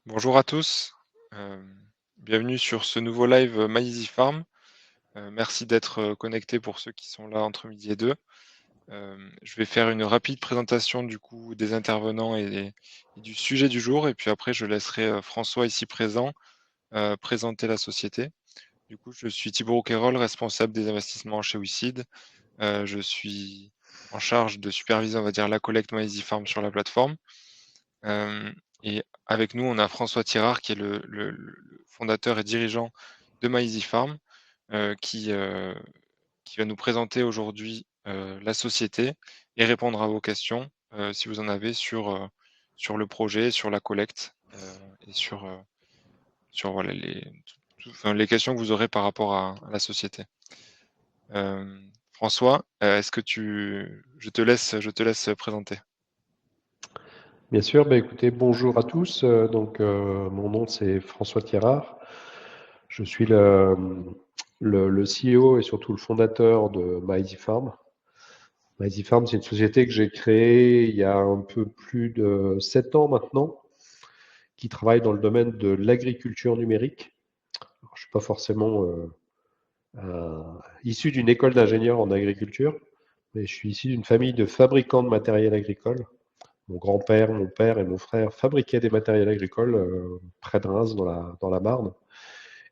Bonjour à tous, bienvenue sur ce nouveau live MyEasyFarm. Merci d'être connectés pour ceux qui sont là entre midi et 2. Je vais faire une rapide présentation du coup des intervenants et du sujet du jour, et puis après je laisserai François ici présent présenter la société. Du coup, je suis Thibaut Rouquayrol, responsable des investissements chez WeSeed. Je suis en charge de superviser, on va dire, la collecte MyEasyFarm sur la plateforme. Et avec nous, on a François Thirard, qui est le fondateur et dirigeant de MyEasyFarm, qui va nous présenter aujourd'hui la société et répondre à vos questions, si vous en avez, sur le projet, sur la collecte et sur voilà, enfin, les questions que vous aurez par rapport à la société. François, est-ce que je te laisse présenter. Bien sûr, écoutez, bonjour à tous. Mon nom c'est François Thierard. Je suis le CEO et surtout le fondateur de MyEasyFarm. MyEasyFarm, c'est une société que j'ai créée il y a un peu plus de 7 ans maintenant, qui travaille dans le domaine de l'agriculture numérique. Alors, je ne suis pas forcément issu d'une école d'ingénieur en agriculture, mais je suis issu d'une famille de fabricants de matériel agricole. Mon grand-père, mon père et mon frère fabriquaient des matériels agricoles près de Reims, dans la Marne.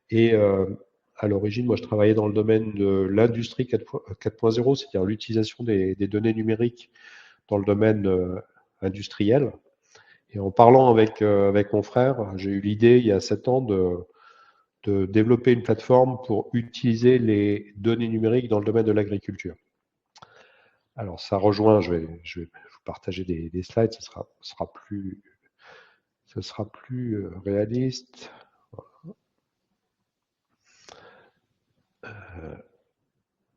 Et à l'origine, moi, je travaillais dans le domaine de l'industrie 4.0, c'est-à-dire l'utilisation des données numériques dans le domaine industriel. Et en parlant avec mon frère, j'ai eu l'idée, il y a 7 ans, de développer une plateforme pour utiliser les données numériques dans le domaine de l'agriculture. Alors, ça rejoint, je vais vous partager des slides, ce sera plus réaliste.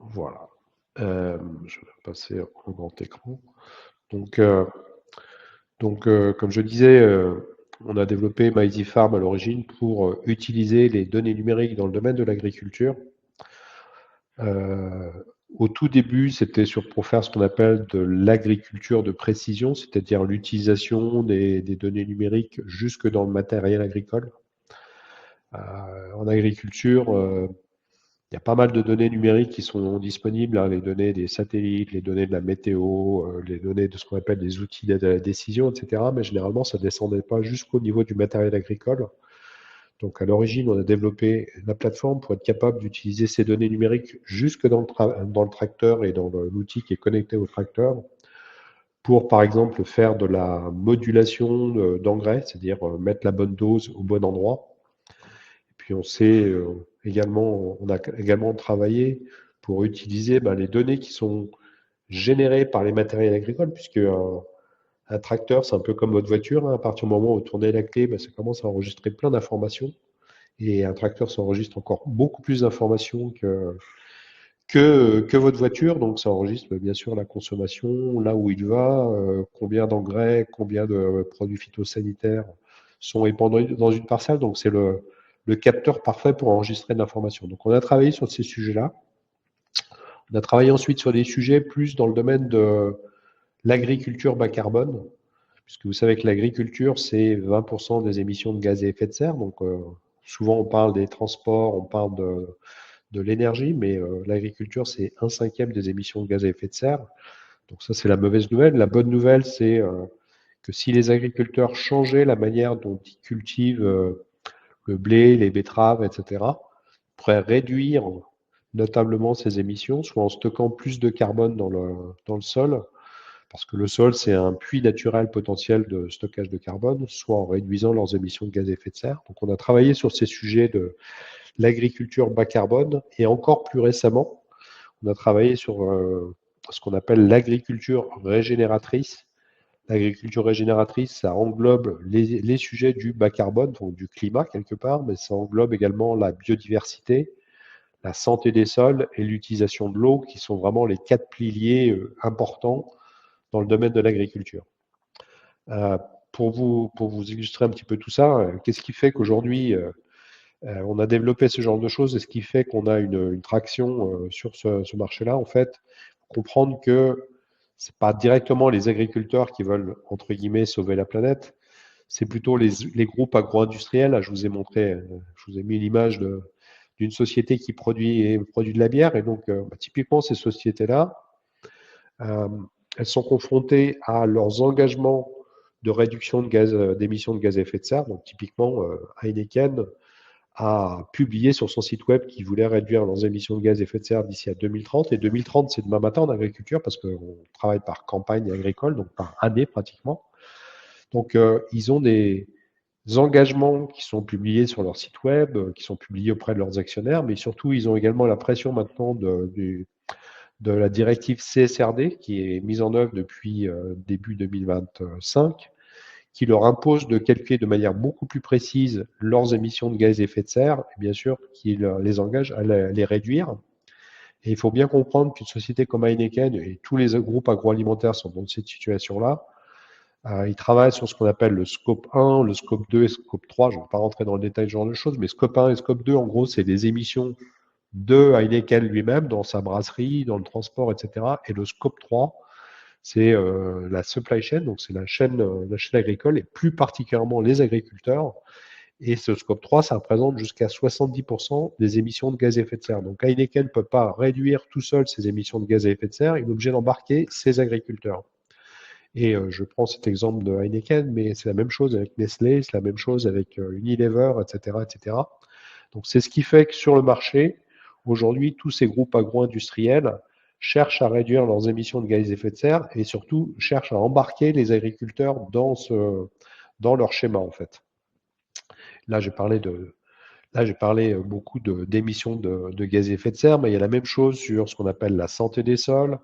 Voilà. Je vais passer au grand écran. Donc, euh, comme je disais, on a développé MyEasyFarm à l'origine pour utiliser les données numériques dans le domaine de l'agriculture. Euh, Au tout début, c'était pour faire ce qu'on appelle de l'agriculture de précision, c'est-à-dire l'utilisation des données numériques jusque dans le matériel agricole. En agriculture, il y a pas mal de données numériques qui sont disponibles, hein, les données des satellites, les données de la météo, les données de ce qu'on appelle des outils d'aide à la décision, etc. Mais généralement, ça ne descendait pas jusqu'au niveau du matériel agricole. Donc à l'origine, on a développé la plateforme pour être capable d'utiliser ces données numériques jusque dans le tracteur et dans l'outil qui est connecté au tracteur pour, par exemple, faire de la modulation d'engrais, c'est-à-dire mettre la bonne dose au bon endroit. Et puis on a également travaillé pour utiliser les données qui sont générées par les matériels agricoles, puisque un tracteur, c'est un peu comme votre voiture, hein. À partir du moment où vous tournez la clé, ça commence à enregistrer plein d'informations. Et un tracteur s'enregistre encore beaucoup plus d'informations que votre voiture. Donc, ça enregistre bien sûr la consommation, là où il va, combien d'engrais, combien de produits phytosanitaires sont épandus dans une parcelle. Donc, c'est le capteur parfait pour enregistrer de l'information. Donc, on a travaillé sur ces sujets-là. On a travaillé ensuite sur des sujets plus dans le domaine de l'agriculture bas carbone, puisque vous savez que l'agriculture, c'est 20% des émissions de gaz à effet de serre. Donc, souvent, on parle des transports, on parle de l'énergie, mais l'agriculture, c'est 1/5 des émissions de gaz à effet de serre. Donc ça, c'est la mauvaise nouvelle. La bonne nouvelle, c'est que si les agriculteurs changeaient la manière dont ils cultivent le blé, les betteraves, etc., ils pourraient réduire notablement ces émissions, soit en stockant plus de carbone dans le sol, parce que le sol, c'est un puits naturel potentiel de stockage de carbone, soit en réduisant leurs émissions de gaz à effet de serre. Donc on a travaillé sur ces sujets de l'agriculture bas carbone et encore plus récemment, on a travaillé sur ce qu'on appelle l'agriculture régénératrice. L'agriculture régénératrice, ça englobe les sujets du bas carbone, donc du climat quelque part, mais ça englobe également la biodiversité, la santé des sols et l'utilisation de l'eau, qui sont vraiment les 4 piliers importants dans le domaine de l'agriculture. Euh, pour vous illustrer un petit peu tout ça, qu'est-ce qui fait qu'aujourd'hui, on a développé ce genre de choses et ce qui fait qu'on a une traction sur ce marché-là, en fait, comprendre que c'est pas directement les agriculteurs qui veulent, entre guillemets, sauver la planète, c'est plutôt les groupes agro-industriels. Là, je vous ai montré, je vous ai mis l'image d'une société qui produit de la bière. Et donc, typiquement, ces sociétés-là, euh, elles sont confrontées à leurs engagements de réduction de gaz, d'émissions de gaz à effet de serre. Donc, typiquement, Heineken a publié sur son site web qu'il voulait réduire leurs émissions de gaz à effet de serre d'ici à 2030. Et 2030, c'est demain matin en agriculture parce qu'on travaille par campagne agricole, donc par année pratiquement. Donc, ils ont des engagements qui sont publiés sur leur site web, qui sont publiés auprès de leurs actionnaires, mais surtout, ils ont également la pression maintenant de la directive CSRD qui est mise en œuvre depuis début 2025, qui leur impose de calculer de manière beaucoup plus précise leurs émissions de gaz à effet de serre, et bien sûr, qui les engage à les réduire. Et il faut bien comprendre qu'une société comme Heineken et tous les groupes agroalimentaires sont dans cette situation-là. Ils travaillent sur ce qu'on appelle le scope 1, le scope 2 et le scope 3. Je ne vais pas rentrer dans le détail de ce genre de choses, mais scope 1 et scope 2, en gros, c'est des émissions de Heineken lui-même, dans sa brasserie, dans le transport, etc. Et le scope 3, c'est la supply chain, donc c'est la chaîne agricole, et plus particulièrement les agriculteurs. Et ce scope 3, ça représente jusqu'à 70% des émissions de gaz à effet de serre. Donc Heineken ne peut pas réduire tout seul ses émissions de gaz à effet de serre, il est obligé d'embarquer ses agriculteurs. Et je prends cet exemple de Heineken, mais c'est la même chose avec Nestlé, c'est la même chose avec Unilever, etc., etc. Donc c'est ce qui fait que sur le marché, aujourd'hui, tous ces groupes agro-industriels cherchent à réduire leurs émissions de gaz à effet de serre et surtout cherchent à embarquer les agriculteurs dans leur schéma en fait. Là, j'ai parlé beaucoup d'émissions de gaz à effet de serre, mais il y a la même chose sur ce qu'on appelle la santé des sols,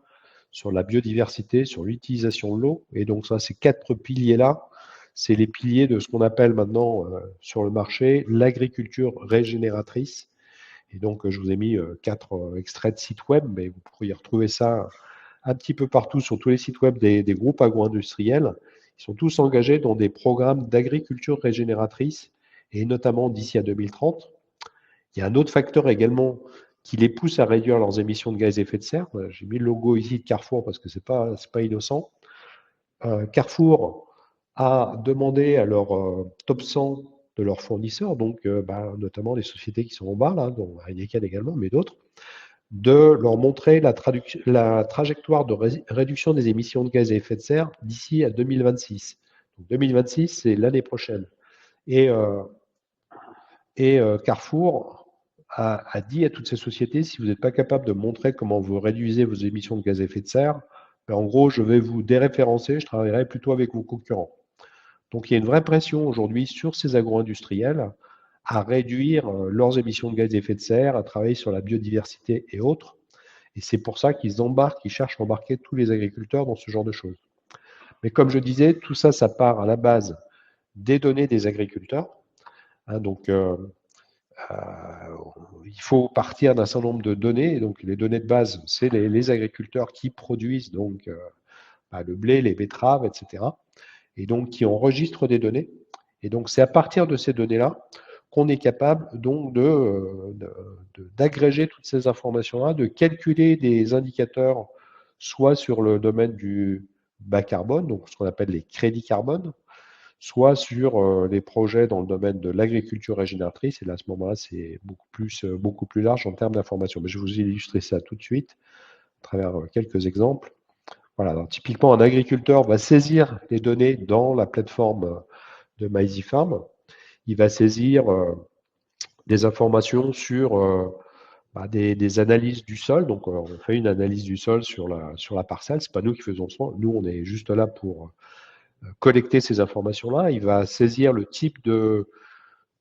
sur la biodiversité, sur l'utilisation de l'eau. Et donc ça, ces quatre piliers-là, c'est les piliers de ce qu'on appelle maintenant sur le marché l'agriculture régénératrice. Et donc, je vous ai mis quatre extraits de sites web, mais vous pourriez retrouver ça un petit peu partout sur tous les sites web des groupes agro-industriels. Ils sont tous engagés dans des programmes d'agriculture régénératrice, et notamment d'ici à 2030. Il y a un autre facteur également qui les pousse à réduire leurs émissions de gaz à effet de serre. J'ai mis le logo ici de Carrefour parce que c'est pas innocent. Carrefour a demandé à leur top 100 de leurs fournisseurs, donc notamment les sociétés qui sont en bas, là, dont Heineken également, mais d'autres, de leur montrer la trajectoire de réduction des émissions de gaz à effet de serre d'ici à 2026. Donc 2026, c'est l'année prochaine. Et, Carrefour a dit à toutes ces sociétés, si vous n'êtes pas capable de montrer comment vous réduisez vos émissions de gaz à effet de serre, en gros, je vais vous déréférencer, je travaillerai plutôt avec vos concurrents. Donc, il y a une vraie pression aujourd'hui sur ces agro-industriels à réduire leurs émissions de gaz à effet de serre, à travailler sur la biodiversité et autres. Et c'est pour ça qu'ils cherchent à embarquer tous les agriculteurs dans ce genre de choses. Mais comme je disais, tout ça, ça part à la base des données des agriculteurs. Donc, il faut partir d'un certain nombre de données. Donc, les données de base, c'est les agriculteurs qui produisent donc le blé, les betteraves, etc. Et donc qui enregistrent des données. Et donc, c'est à partir de ces données-là qu'on est capable donc d'agréger toutes ces informations-là, de calculer des indicateurs, soit sur le domaine du bas carbone, donc ce qu'on appelle les crédits carbone, soit sur les projets dans le domaine de l'agriculture régénératrice. Et là, à ce moment-là, c'est beaucoup plus large en termes d'information. Mais je vais vous illustrer ça tout de suite à travers quelques exemples. Voilà, alors, typiquement, un agriculteur va saisir les données dans la plateforme de MyEasyFarm. Il va saisir des informations sur des analyses du sol. Donc, on fait une analyse du sol sur la parcelle. Ce n'est pas nous qui faisons ça. Nous, on est juste là pour collecter ces informations-là. Il va saisir le type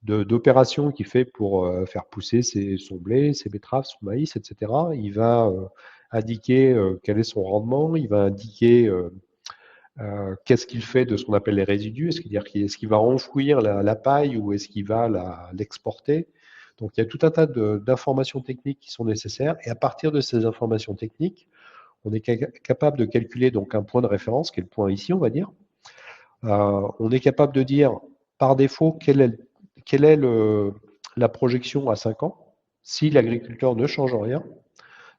d'opération qu'il fait pour faire pousser son blé, ses betteraves, son maïs, etc. Il va indiquer quel est son rendement. Il va indiquer qu'est-ce qu'il fait de ce qu'on appelle les résidus. Est-ce qu'il va enfouir la paille ou est-ce qu'il va l'exporter? Donc, il y a tout un tas d'informations techniques qui sont nécessaires. Et à partir de ces informations techniques, on est capable de calculer donc un point de référence, qui est le point ici, on va dire. On est capable de dire, par défaut, quelle est la projection à 5 ans, si l'agriculteur ne change rien.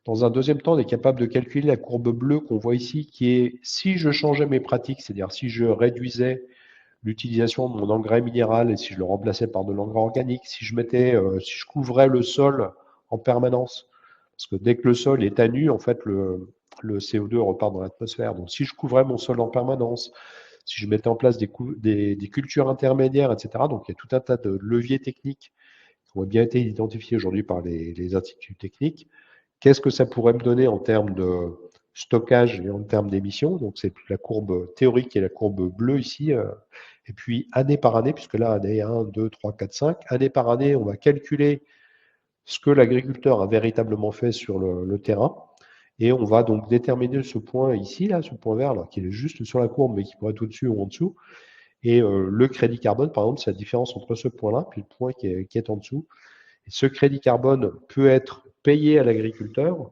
Dans un deuxième temps, on est capable de calculer la courbe bleue qu'on voit ici, qui est si je changeais mes pratiques, c'est-à-dire si je réduisais l'utilisation de mon engrais minéral et si je le remplaçais par de l'engrais organique, si je couvrais le sol en permanence, parce que dès que le sol est à nu, en fait, le CO2 repart dans l'atmosphère. Donc, si je couvrais mon sol en permanence, si je mettais en place des cultures intermédiaires, etc. Donc, il y a tout un tas de leviers techniques qui ont bien été identifiés aujourd'hui par les instituts techniques. Qu'est-ce que ça pourrait me donner en termes de stockage et en termes d'émissions? Donc, c'est la courbe théorique et la courbe bleue ici. Et puis, année par année, puisque là, année 1, 2, 3, 4, 5, année par année, on va calculer ce que l'agriculteur a véritablement fait sur le terrain. Et on va donc déterminer ce point ici, là, ce point vert, là, qui est juste sur la courbe, mais qui pourrait être au-dessus ou en dessous. Et le crédit carbone, par exemple, c'est la différence entre ce point-là puis le point qui est en dessous. Et ce crédit carbone peut être payé à l'agriculteur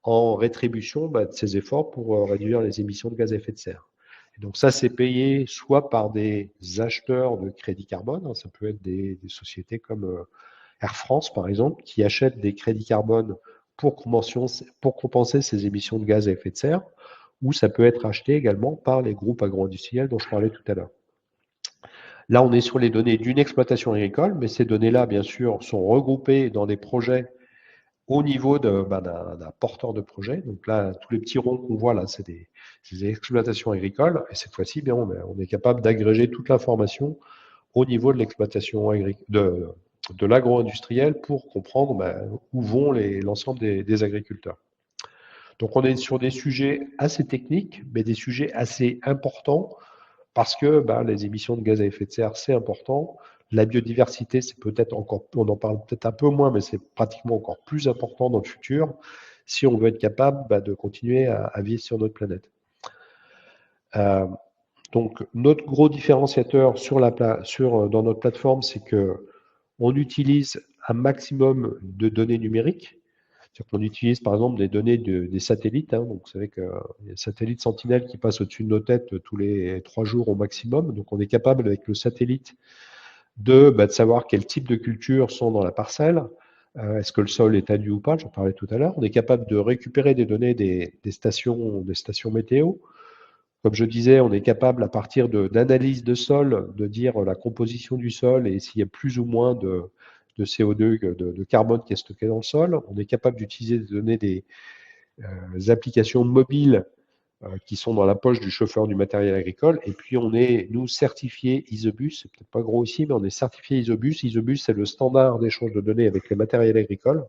en rétribution de ses efforts pour réduire les émissions de gaz à effet de serre. Et donc ça, c'est payé soit par des acheteurs de crédit carbone, hein, ça peut être des sociétés comme Air France, par exemple, qui achètent des crédits carbone pour compenser ces émissions de gaz à effet de serre, ou ça peut être acheté également par les groupes agro-industriels dont je parlais tout à l'heure. Là, on est sur les données d'une exploitation agricole, mais ces données-là, bien sûr, sont regroupées dans des projets au niveau d'un porteur de projet. Donc là, tous les petits ronds qu'on voit là, c'est des exploitations agricoles. Et cette fois-ci, bien, on est capable d'agréger toute l'information au niveau de l'exploitation de l'agro-industriel pour comprendre où vont l'ensemble des agriculteurs. Donc on est sur des sujets assez techniques, mais des sujets assez importants parce que les émissions de gaz à effet de serre, c'est important. La biodiversité, c'est peut-être encore, on en parle peut-être un peu moins, mais c'est pratiquement encore plus important dans le futur si on veut être capable de continuer à vivre sur notre planète. Donc, notre gros différenciateur dans notre plateforme, c'est que on utilise un maximum de données numériques. C'est-à-dire qu'on utilise par exemple des données des satellites. Hein, donc, vous savez qu'il y a des satellites Sentinelle qui passent au-dessus de nos têtes tous les 3 jours au maximum. Donc, on est capable avec le satellite de savoir quel type de cultures sont dans la parcelle. Est-ce que le sol est à nu ou pas? J'en parlais tout à l'heure. On est capable de récupérer des données des stations météo. Comme je disais, on est capable, à partir d'analyse de sol, de dire la composition du sol et s'il y a plus ou moins de CO2, de carbone qui est stocké dans le sol. On est capable d'utiliser des données des applications mobiles qui sont dans la poche du chauffeur du matériel agricole. Et puis, on est, nous, certifiés Isobus. C'est peut-être pas gros ici, mais on est certifié Isobus. Isobus, c'est le standard d'échange de données avec les matériels agricoles.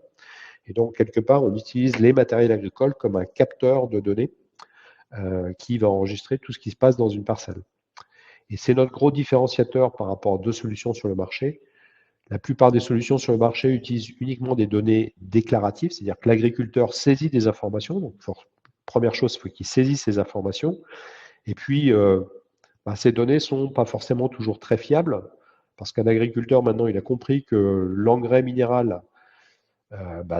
Et donc, quelque part, on utilise les matériels agricoles comme un capteur de données qui va enregistrer tout ce qui se passe dans une parcelle. Et c'est notre gros différenciateur par rapport à 2 solutions sur le marché. La plupart des solutions sur le marché utilisent uniquement des données déclaratives, c'est-à-dire que l'agriculteur saisit des informations. Donc, première chose, il faut qu'il saisisse ces informations. Et puis, ces données ne sont pas forcément toujours très fiables, parce qu'un agriculteur, maintenant, il a compris que l'engrais minéral,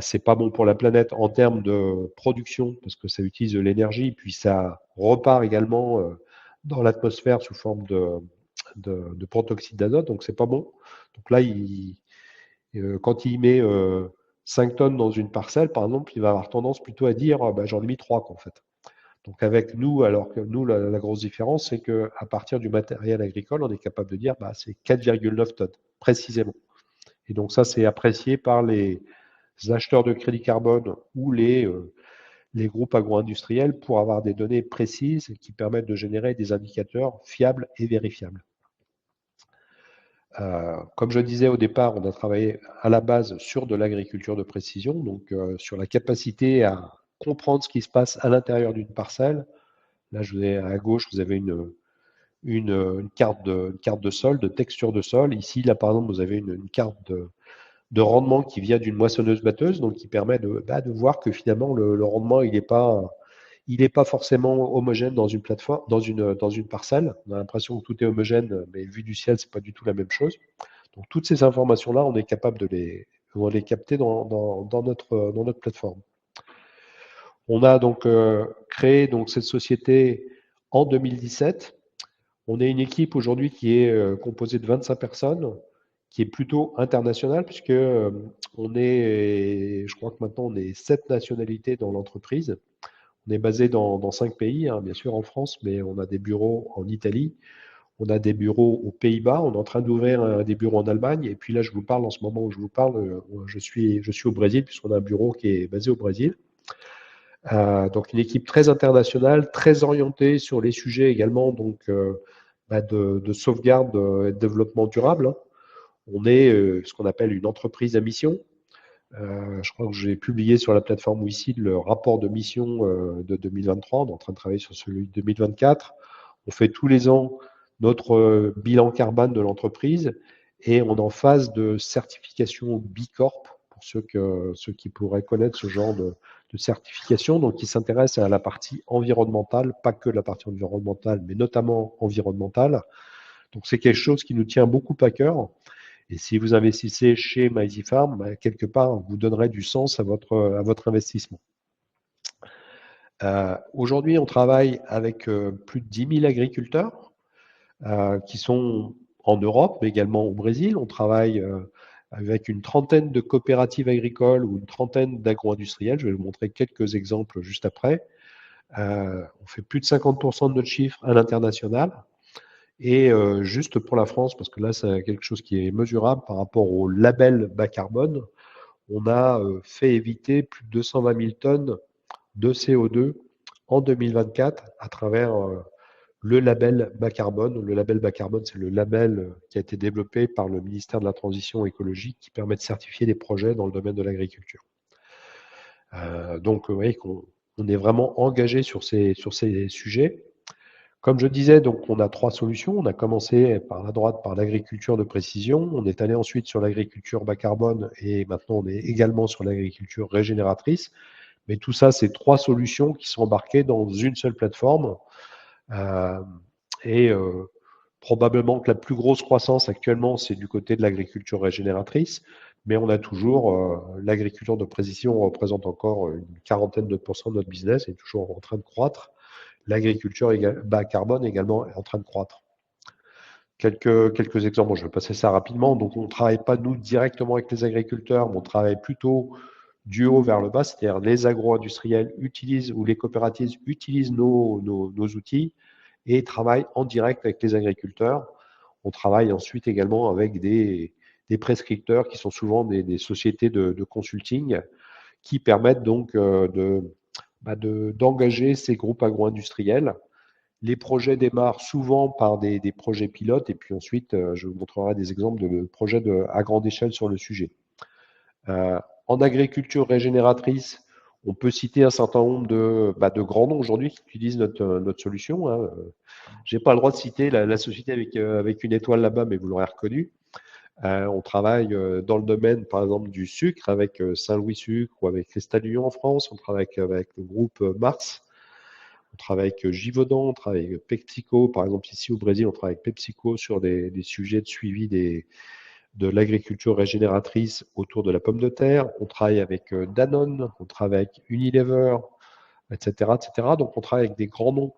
c'est pas bon pour la planète en termes de production, parce que ça utilise de l'énergie, puis ça repart également dans l'atmosphère sous forme de protoxyde d'azote, donc c'est pas bon. Donc là, quand il met 5 tonnes dans une parcelle, par exemple, il va avoir tendance plutôt à dire j'en ai mis 3, en fait. Donc avec nous, alors que nous, la grosse différence, c'est qu'à partir du matériel agricole, on est capable de dire c'est 4,9 tonnes, précisément. Et donc ça, c'est apprécié par les acheteurs de crédit carbone ou les groupes agro-industriels pour avoir des données précises qui permettent de générer des indicateurs fiables et vérifiables. Comme je disais au départ, on a travaillé à la base sur de l'agriculture de précision, donc sur la capacité à comprendre ce qui se passe à l'intérieur d'une parcelle. Là, à gauche, vous avez une carte de sol, de texture de sol. Ici, là, par exemple, vous avez une carte de rendement qui vient d'une moissonneuse-batteuse, donc qui permet de voir que finalement, le rendement, il n'est pas forcément homogène dans une plateforme, dans une parcelle. On a l'impression que tout est homogène, mais vu du ciel, c'est pas du tout la même chose. Donc toutes ces informations-là, on est capable de les capter dans notre plateforme. On a donc créé cette société en 2017. On est une équipe aujourd'hui qui est composée de 25 personnes, qui est plutôt internationale, puisque je crois que maintenant on est 7 nationalités dans l'entreprise. On est basé dans 5 pays, hein, bien sûr en France, mais on a des bureaux en Italie, On a des bureaux aux Pays-Bas, on est en train d'ouvrir des bureaux en Allemagne, et puis là, je vous parle, en ce moment où je vous parle, je suis au Brésil, puisqu'on a un bureau qui est basé au Brésil. Donc une équipe très internationale, très orientée sur les sujets également donc, de sauvegarde et de développement durable. On est ce qu'on appelle une entreprise à mission. Je crois que j'ai publié sur la plateforme WICID le rapport de mission de 2023. On est en train de travailler sur celui de 2024. On fait tous les ans notre bilan carbone de l'entreprise et on est en phase de certification B Corp pour ceux qui pourraient connaître ce genre de certification, donc qui s'intéressent à la partie environnementale, pas que la partie environnementale, mais notamment environnementale. Donc c'est quelque chose qui nous tient beaucoup à cœur. Et si vous investissez chez MyZeefarm, quelque part, vous donnerez du sens à votre investissement. Aujourd'hui, on travaille avec plus de 10 000 agriculteurs qui sont en Europe, mais également au Brésil. On travaille avec une trentaine de coopératives agricoles ou une trentaine d'agro-industriels. Je vais vous montrer quelques exemples juste après. On fait plus de 50% de notre chiffre à l'international. Et juste pour la France, parce que là, c'est quelque chose qui est mesurable par rapport au label bas carbone, on a fait éviter plus de 220 000 tonnes de CO2 en 2024 à travers le label bas carbone. Le label bas carbone, c'est le label qui a été développé par le ministère de la Transition écologique qui permet de certifier des projets dans le domaine de l'agriculture. Donc, vous voyez qu'on est vraiment engagé sur ces sujets. Comme je disais, donc on a trois solutions. On a commencé par la droite, par l'agriculture de précision. On est allé ensuite sur l'agriculture bas carbone et maintenant on est également sur l'agriculture régénératrice. Mais tout ça, c'est trois solutions qui sont embarquées dans une seule plateforme. Euh, et probablement que la plus grosse croissance actuellement, c'est du côté de l'agriculture régénératrice. Mais on a toujours l'agriculture de précision représente encore une quarantaine de pourcents de notre business et est toujours en train de croître. L'agriculture bas carbone également est en train de croître. Quelques exemples, je vais passer ça rapidement. Donc, on ne travaille pas, nous, directement avec les agriculteurs, mais on travaille plutôt du haut vers le bas, c'est-à-dire les agro-industriels utilisent ou les coopératives utilisent nos outils et travaillent en direct avec les agriculteurs. On travaille ensuite également avec des prescripteurs qui sont souvent des sociétés de consulting qui permettent donc d'engager ces groupes agro-industriels. Les projets démarrent souvent par des projets pilotes et puis ensuite, je vous montrerai des exemples de projets à grande échelle sur le sujet. En agriculture régénératrice, on peut citer un certain nombre de grands noms aujourd'hui qui utilisent notre solution. Hein. Je n'ai pas le droit de citer la société avec une étoile là-bas, mais vous l'aurez reconnu. On travaille dans le domaine, par exemple, du sucre avec Saint-Louis Sucre ou avec Cristal-Union en France. On travaille avec le groupe Mars. On travaille avec Givaudan, on travaille avec PepsiCo. Par exemple, ici au Brésil, on travaille avec PepsiCo sur des sujets de suivi de l'agriculture régénératrice autour de la pomme de terre. On travaille avec Danone, on travaille avec Unilever, etc., etc. Donc, on travaille avec des grands noms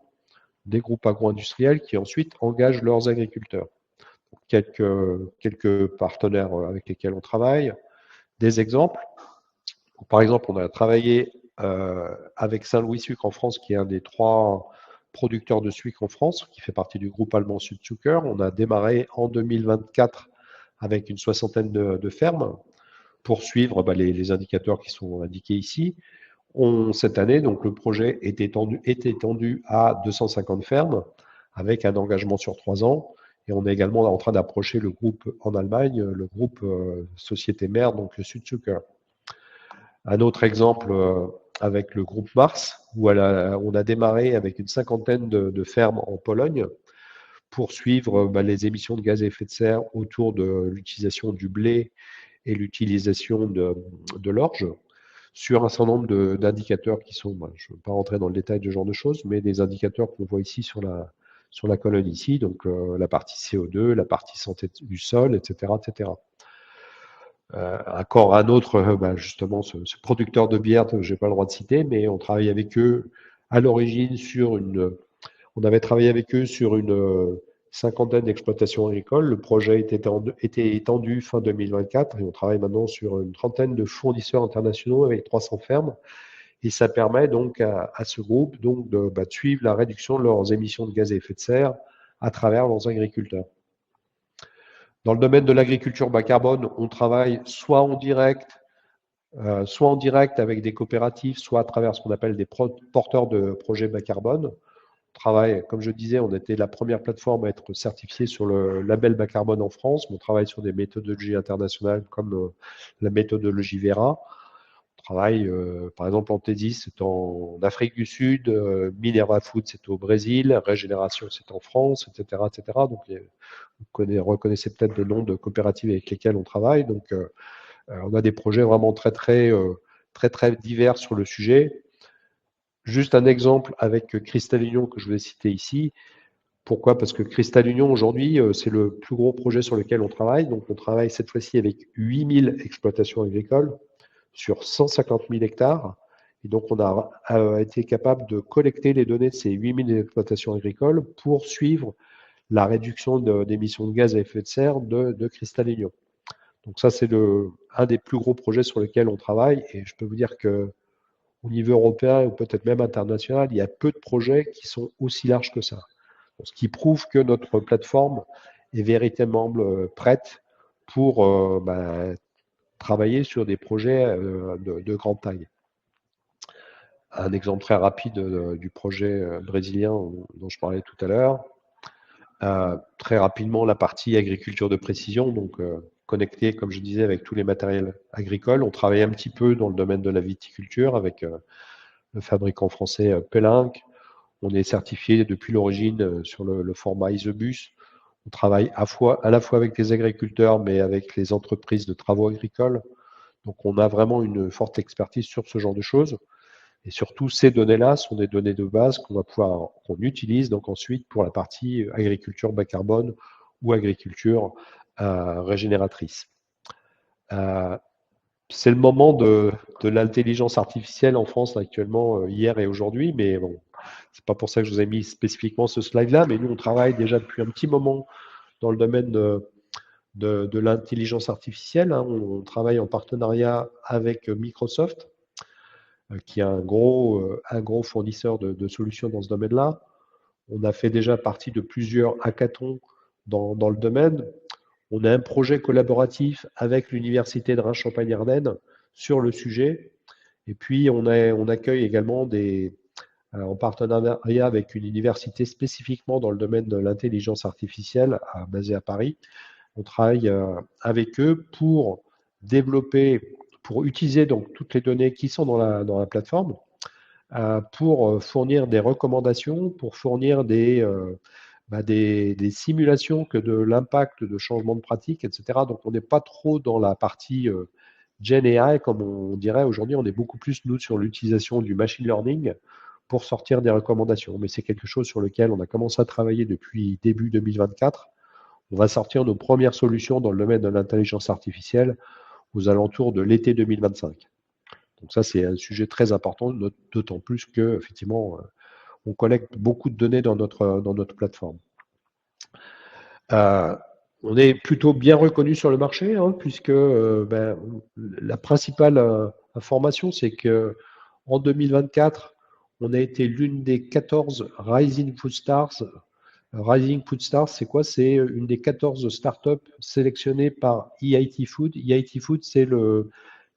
des groupes agro-industriels qui ensuite engagent leurs agriculteurs. Quelques partenaires avec lesquels on travaille. Des exemples. Par exemple, on a travaillé avec Saint-Louis Sucre en France, qui est un des 3 producteurs de sucre en France, qui fait partie du groupe allemand Südzucker. On a démarré en 2024 avec une soixantaine de fermes pour suivre les indicateurs qui sont indiqués ici. Cette année, donc, le projet est étendu à 250 fermes avec un engagement sur 3 ans. Et on est également en train d'approcher le groupe en Allemagne, le groupe société mère, donc le Südzucker. Un autre exemple avec le groupe Mars, où on a démarré avec une cinquantaine de fermes en Pologne pour suivre les émissions de gaz à effet de serre autour de l'utilisation du blé et l'utilisation de l'orge sur un certain nombre d'indicateurs qui sont, je ne veux pas rentrer dans le détail de ce genre de choses, mais des indicateurs qu'on voit ici sur la colonne ici, donc la partie CO2, la partie santé du sol, etc., etc. Encore un autre, justement, ce producteur de bière, je n'ai pas le droit de citer, mais on travaille avec eux à l'origine on avait travaillé avec eux sur une cinquantaine d'exploitations agricoles. Le projet était étendu fin 2024 et on travaille maintenant sur une trentaine de fournisseurs internationaux avec 300 fermes. Et ça permet donc à ce groupe donc de suivre la réduction de leurs émissions de gaz à effet de serre à travers leurs agriculteurs. Dans le domaine de l'agriculture bas carbone, on travaille soit en direct avec des coopératives, soit à travers ce qu'on appelle des porteurs de projets bas carbone. On travaille, comme je disais, on était la première plateforme à être certifiée sur le label bas carbone en France, mais on travaille sur des méthodologies internationales comme la méthodologie Vera. On travaille, par exemple, Anthesis, c'est en Afrique du Sud, Minerva Food, c'est au Brésil, Régénération, c'est en France, etc., etc. Donc, vous reconnaissez peut-être le nom de coopératives avec lesquelles on travaille. Donc, on a des projets vraiment très divers sur le sujet. Juste un exemple avec Cristal Union que je vais citer ici. Pourquoi? Parce que Cristal Union, aujourd'hui, c'est le plus gros projet sur lequel on travaille. Donc, on travaille cette fois-ci avec 8000 exploitations agricoles sur 150 000 hectares. Et donc, on a été capable de collecter les données de ces 8000 exploitations agricoles pour suivre la réduction d'émissions de gaz à effet de serre de Cristal Union. Donc ça, c'est un des plus gros projets sur lesquels on travaille. Et je peux vous dire que au niveau européen ou peut-être même international, il y a peu de projets qui sont aussi larges que ça. Donc, ce qui prouve que notre plateforme est véritablement prête pour travailler sur des projets de grande taille. Un exemple très rapide du projet brésilien dont je parlais tout à l'heure. Très rapidement, la partie agriculture de précision, donc connectée, comme je disais, avec tous les matériels agricoles. On travaille un petit peu dans le domaine de la viticulture avec le fabricant français Pellinck. On est certifié depuis l'origine sur le format Isobus. On travaille à la fois avec les agriculteurs, mais avec les entreprises de travaux agricoles. Donc, on a vraiment une forte expertise sur ce genre de choses. Et surtout, ces données-là sont des données de base qu'on utilise donc ensuite pour la partie agriculture bas carbone ou agriculture régénératrice. C'est le moment de l'intelligence artificielle en France actuellement, hier et aujourd'hui, mais bon, c'est pas pour ça que je vous ai mis spécifiquement ce slide-là, mais nous, on travaille déjà depuis un petit moment dans le domaine de l'intelligence artificielle. Hein. On travaille en partenariat avec Microsoft, qui est un gros fournisseur de solutions dans ce domaine-là. On a fait déjà partie de plusieurs hackathons dans le domaine. On a un projet collaboratif avec l'Université de Reims-Champagne-Ardenne sur le sujet. Et puis, on accueille également en partenariat avec une université spécifiquement dans le domaine de l'intelligence artificielle basée à Paris. On travaille avec eux pour utiliser donc toutes les données qui sont dans la plateforme, pour fournir des recommandations, pour fournir des simulations que de l'impact de changement de pratique, etc. Donc, on n'est pas trop dans la partie Gen AI, comme on dirait aujourd'hui. On est beaucoup plus, nous, sur l'utilisation du machine learning pour sortir des recommandations. Mais c'est quelque chose sur lequel on a commencé à travailler depuis début 2024. On va sortir nos premières solutions dans le domaine de l'intelligence artificielle aux alentours de l'été 2025. Donc ça, c'est un sujet très important, d'autant plus que, effectivement, on collecte beaucoup de données dans notre plateforme. On est plutôt bien reconnu sur le marché, hein, puisque la principale information, c'est que en 2024, on a été l'une des 14 Rising Food Stars. Rising Food Stars, c'est quoi? C'est une des 14 startups sélectionnées par EIT Food. EIT Food, c'est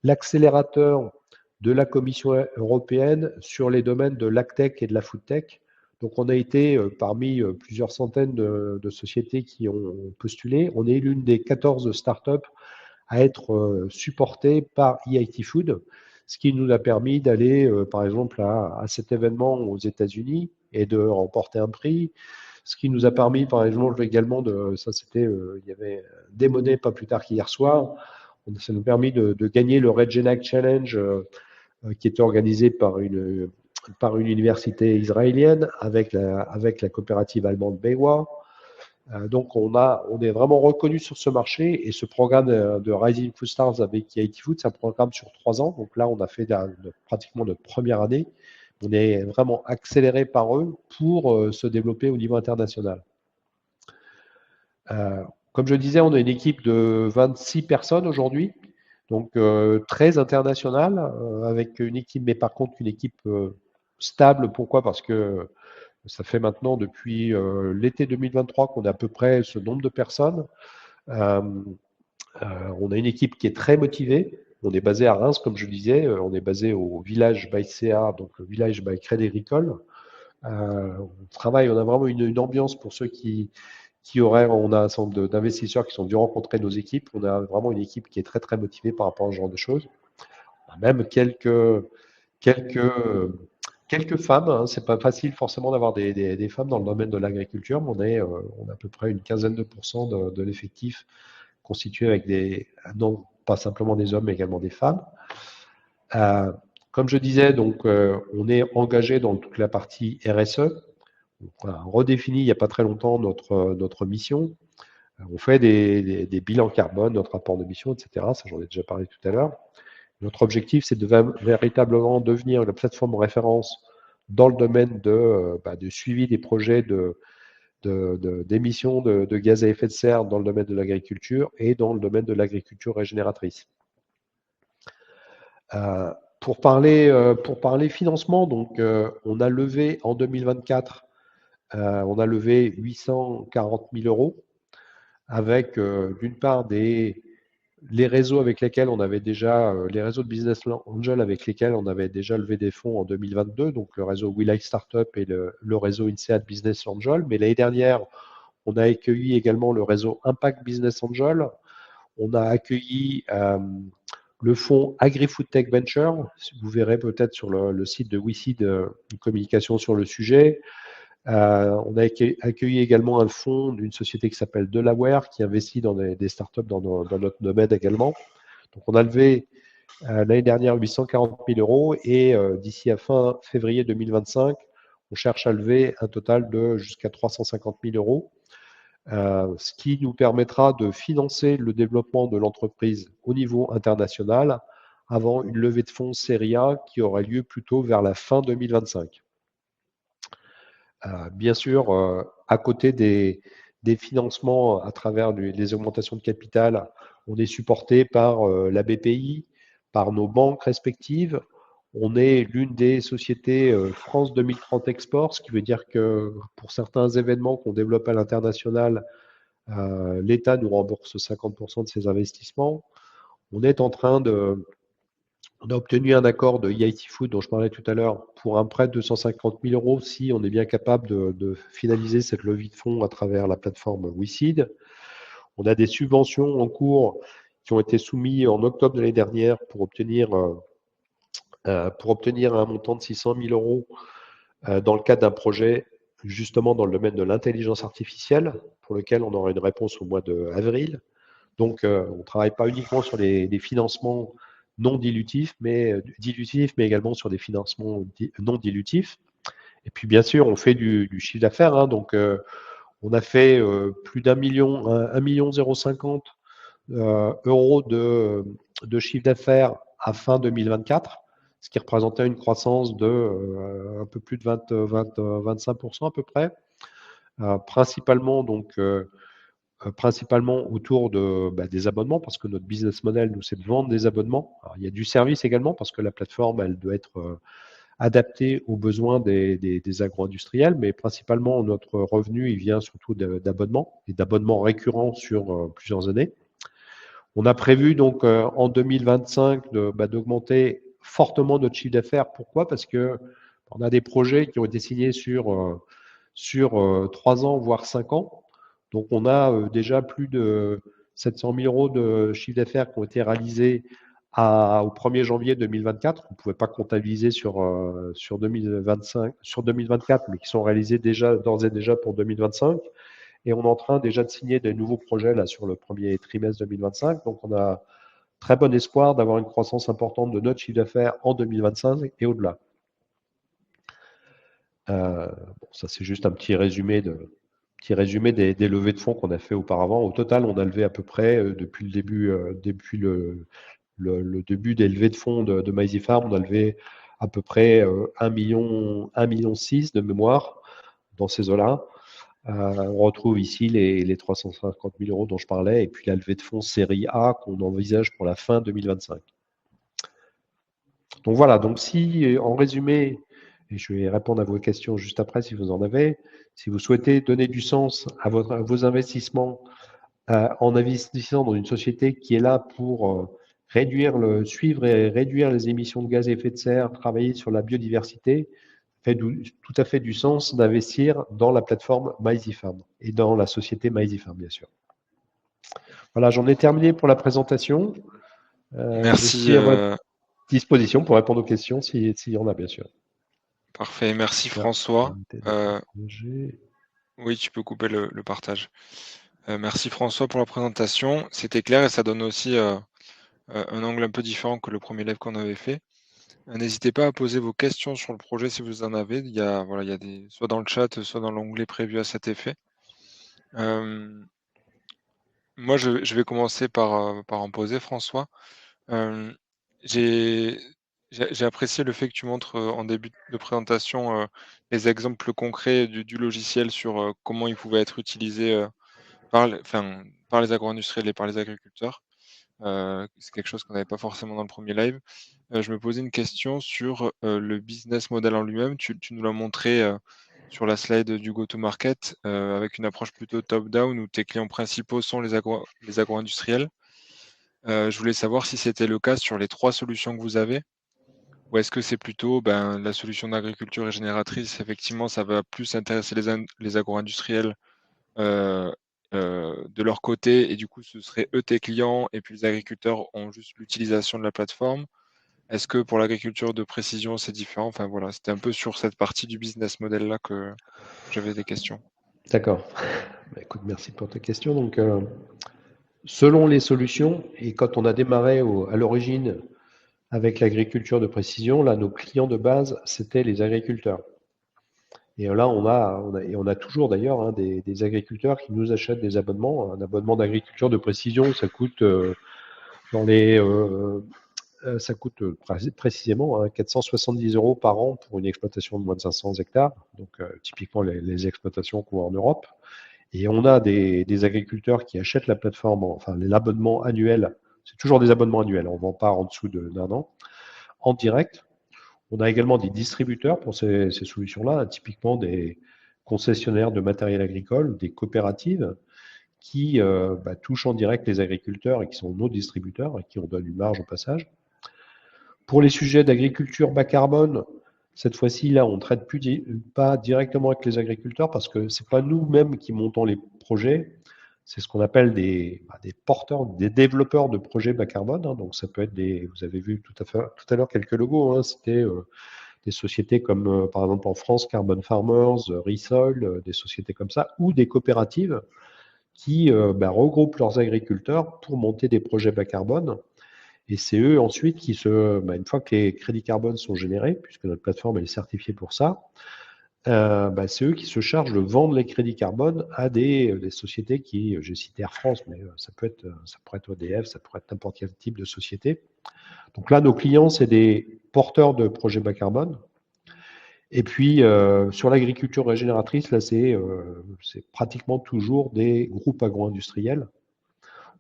l'accélérateur de la Commission européenne sur les domaines de l'agtech et de la foodtech. Donc, on a été parmi plusieurs centaines de sociétés qui ont postulé. On est l'une des 14 startups à être supportées par EIT Food, ce qui nous a permis d'aller, par exemple, à cet événement aux États-Unis et de remporter un prix. Ce qui nous a permis, par exemple, également il y avait des monnaies pas plus tard qu'hier soir. Ça nous a permis de gagner le Red Genac Challenge qui était organisé par une université israélienne avec la coopérative allemande BayWa. Donc, on est vraiment reconnu sur ce marché et ce programme de Rising Food Stars avec EIT Food, c'est un programme sur 3 ans. Donc là, on a fait pratiquement notre première année. On est vraiment accéléré par eux pour se développer au niveau international. Comme je disais, on a une équipe de 26 personnes aujourd'hui, donc très internationale, avec une équipe, mais par contre une équipe stable. Pourquoi? Parce que Ça fait maintenant depuis l'été 2023 qu'on a à peu près ce nombre de personnes. On a une équipe qui est très motivée. On est basé à Reims, comme je le disais. On est basé au village by CA, donc le village by Crédit Agricole. On travaille, on a vraiment une ambiance pour ceux qui auraient, on a un certain nombre d'investisseurs qui sont venus rencontrer nos équipes. On a vraiment une équipe qui est très très motivée par rapport à ce genre de choses. On a même quelques, quelques femmes. Hein. C'est pas facile forcément d'avoir des femmes dans le domaine de l'agriculture, mais on a à peu près une quinzaine de pourcents de l'effectif constitué avec non pas simplement des hommes, mais également des femmes. Comme je disais, donc, on est engagé dans toute la partie RSE. On a redéfini il n'y a pas très longtemps notre mission. On fait des bilans carbone, notre rapport de mission, etc. Ça, j'en ai déjà parlé tout à l'heure. Notre objectif, c'est de véritablement devenir une plateforme de référence dans le domaine de suivi des projets d'émissions de gaz à effet de serre dans le domaine de l'agriculture et dans le domaine de l'agriculture régénératrice. Pour parler financement, donc, on a levé en 2024, on a levé 840 000 euros avec d'une part les réseaux avec lesquels on avait déjà, les réseaux de business angel avec lesquels on avait déjà levé des fonds en 2022, donc le réseau We Like Startup et le réseau INSEAD Business Angel. Mais l'année dernière, on a accueilli également le réseau Impact Business Angel. On a accueilli le fonds AgriFood Tech Venture. Vous verrez peut-être sur le site de WeSeed une communication sur le sujet. On a accueilli également un fonds d'une société qui s'appelle Delaware, qui investit dans des startups dans notre domaine également. Donc, on a levé l'année dernière 840 000 euros et d'ici à fin février 2025, on cherche à lever un total de jusqu'à 350 000 euros, ce qui nous permettra de financer le développement de l'entreprise au niveau international avant une levée de fonds série A qui aura lieu plutôt vers la fin 2025. Bien sûr, à côté des financements à travers les augmentations de capital, on est supporté par la BPI, par nos banques respectives. On est l'une des sociétés France 2030 Export, ce qui veut dire que pour certains événements qu'on développe à l'international, l'État nous rembourse 50% de ses investissements. On est en train on a obtenu un accord de EIT Food dont je parlais tout à l'heure pour un prêt de 250 000 euros si on est bien capable de finaliser cette levée de fonds à travers la plateforme WeSeed. On a des subventions en cours qui ont été soumises en octobre de l'année dernière pour obtenir un montant de 600 000 euros dans le cadre d'un projet justement dans le domaine de l'intelligence artificielle pour lequel on aura une réponse au mois d'avril. Donc, on ne travaille pas uniquement sur des financements non dilutifs, mais également sur des financements non dilutifs. Et puis, bien sûr, on fait du chiffre d'affaires. Hein, donc, on a fait plus d'1 million, 1 million 050 euros de chiffre d'affaires à fin 2024, ce qui représentait une croissance de un peu plus de 25% à peu près, principalement donc principalement autour des abonnements, parce que notre business model, nous, c'est de vendre des abonnements. Alors, il y a du service également, parce que la plateforme, elle doit être adaptée aux besoins des agro-industriels, mais principalement, notre revenu, il vient surtout d'abonnements, et d'abonnements récurrents sur plusieurs années. On a prévu donc en 2025 d'augmenter fortement notre chiffre d'affaires. Pourquoi? Parce que on a des projets qui ont été signés sur 3 ans, voire 5 ans. Donc, on a déjà plus de 700 000 euros de chiffre d'affaires qui ont été réalisés au 1er janvier 2024. On ne pouvait pas comptabiliser sur 2025, sur 2024, mais qui sont réalisés d'ores et déjà pour 2025. Et on est en train déjà de signer des nouveaux projets là, sur le premier trimestre 2025. Donc, on a très bon espoir d'avoir une croissance importante de notre chiffre d'affaires en 2025 et au-delà. Ça, c'est juste un petit résumé des levées de fonds qu'on a fait auparavant. Au total, on a levé à peu près depuis le début, depuis le début des levées de fonds de MyZeefarm, on a levé à peu près 1,6 million de mémoire dans ces eaux-là. On retrouve ici les 350 000 euros dont je parlais, et puis la levée de fonds série A qu'on envisage pour la fin 2025. Donc voilà, donc si en résumé, et je vais répondre à vos questions juste après si vous en avez. Si vous souhaitez donner du sens à vos investissements en investissant dans une société qui est là pour suivre et réduire les émissions de gaz à effet de serre, travailler sur la biodiversité, fait tout à fait du sens d'investir dans la plateforme MyZifarm et dans la société MyZifarm, bien sûr. Voilà, j'en ai terminé pour la présentation. Je Merci, suis à votre disposition pour répondre aux questions s'il y en a, bien sûr. parfait. Merci Là, François. arrêtez de partager. Oui, tu peux couper le partage. Merci François pour la présentation. C'était clair et ça donne aussi un angle un peu différent que le premier live qu'on avait fait. N'hésitez pas à poser vos questions sur le projet si vous en avez. Il y a, voilà, il y a soit dans le chat, soit dans l'onglet prévu à cet effet. Moi, je vais commencer par en poser, François. J'ai apprécié le fait que tu montres en début de présentation les exemples concrets du logiciel sur comment il pouvait être utilisé par les agro-industriels et par les agriculteurs. C'est quelque chose qu'on n'avait pas forcément dans le premier live. Je me posais une question sur le business model en lui-même. Tu nous l'as montré sur la slide du go-to-market avec une approche plutôt top-down où tes clients principaux sont les agro-industriels. Je voulais savoir si c'était le cas sur les 3 solutions que vous avez, ou est-ce que c'est plutôt la solution d'agriculture régénératrice, effectivement, ça va plus intéresser les agro-industriels de leur côté, et du coup, ce seraient eux tes clients, et puis les agriculteurs ont juste l'utilisation de la plateforme. Est-ce que pour l'agriculture de précision, c'est différent? Enfin voilà, c'était un peu sur cette partie du business model-là que j'avais des questions. D'accord. Bah, écoute, merci pour ta question. Donc, selon les solutions, et quand on a démarré à l'origine avec l'agriculture de précision, là, nos clients de base, c'était les agriculteurs. Et là, on a toujours d'ailleurs des agriculteurs qui nous achètent des abonnements. Un abonnement d'agriculture de précision, ça coûte dans les ça coûte précisément 470 € par an pour une exploitation de moins de 500 hectares, donc typiquement les exploitations qu'on voit en Europe. Et on a des agriculteurs qui achètent la plateforme, enfin l'abonnement annuel, c'est toujours des abonnements annuels, on ne vend pas en dessous d'un an, en direct. On a également des distributeurs pour ces solutions-là, typiquement des concessionnaires de matériel agricole, des coopératives qui touchent en direct les agriculteurs et qui sont nos distributeurs et qui on donne une marge au passage. Pour les sujets d'agriculture bas carbone, cette fois-ci, là, on ne traite pas directement avec les agriculteurs parce que ce n'est pas nous-mêmes qui montons les projets, c'est ce qu'on appelle des porteurs, des développeurs de projets bas carbone. Hein. Donc, ça peut être vous avez vu tout à l'heure quelques logos, hein, c'était des sociétés comme, par exemple, en France, Carbon Farmers, Resoil, des sociétés comme ça, ou des coopératives qui regroupent leurs agriculteurs pour monter des projets bas carbone. Et c'est eux ensuite qui une fois que les crédits carbone sont générés, puisque notre plateforme est certifiée pour ça, c'est eux qui se chargent de vendre les crédits carbone à des sociétés qui, j'ai cité Air France, mais ça pourrait être EDF, ça pourrait être n'importe quel type de société. Donc là, nos clients, c'est des porteurs de projets bas carbone. Et puis, sur l'agriculture régénératrice, là, c'est pratiquement toujours des groupes agro-industriels.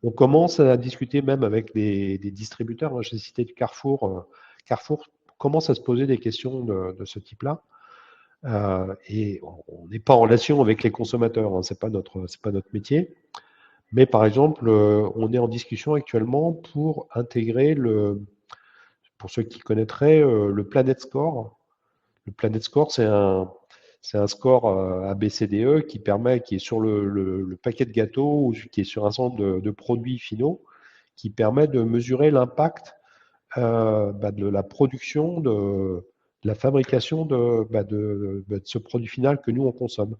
On commence à discuter même avec des distributeurs. J'ai cité Carrefour. Carrefour commence à se poser des questions de ce type-là. Et on n'est pas en relation avec les consommateurs, hein, c'est pas notre métier. Mais par exemple, on est en discussion actuellement pour intégrer pour ceux qui connaîtraient, le Planet Score. Le Planet Score, c'est un score ABCDE qui est sur le paquet de gâteaux ou qui est sur un ensemble de produits finaux, qui permet de mesurer l'impact de la production, de la fabrication de ce produit final que nous, on consomme.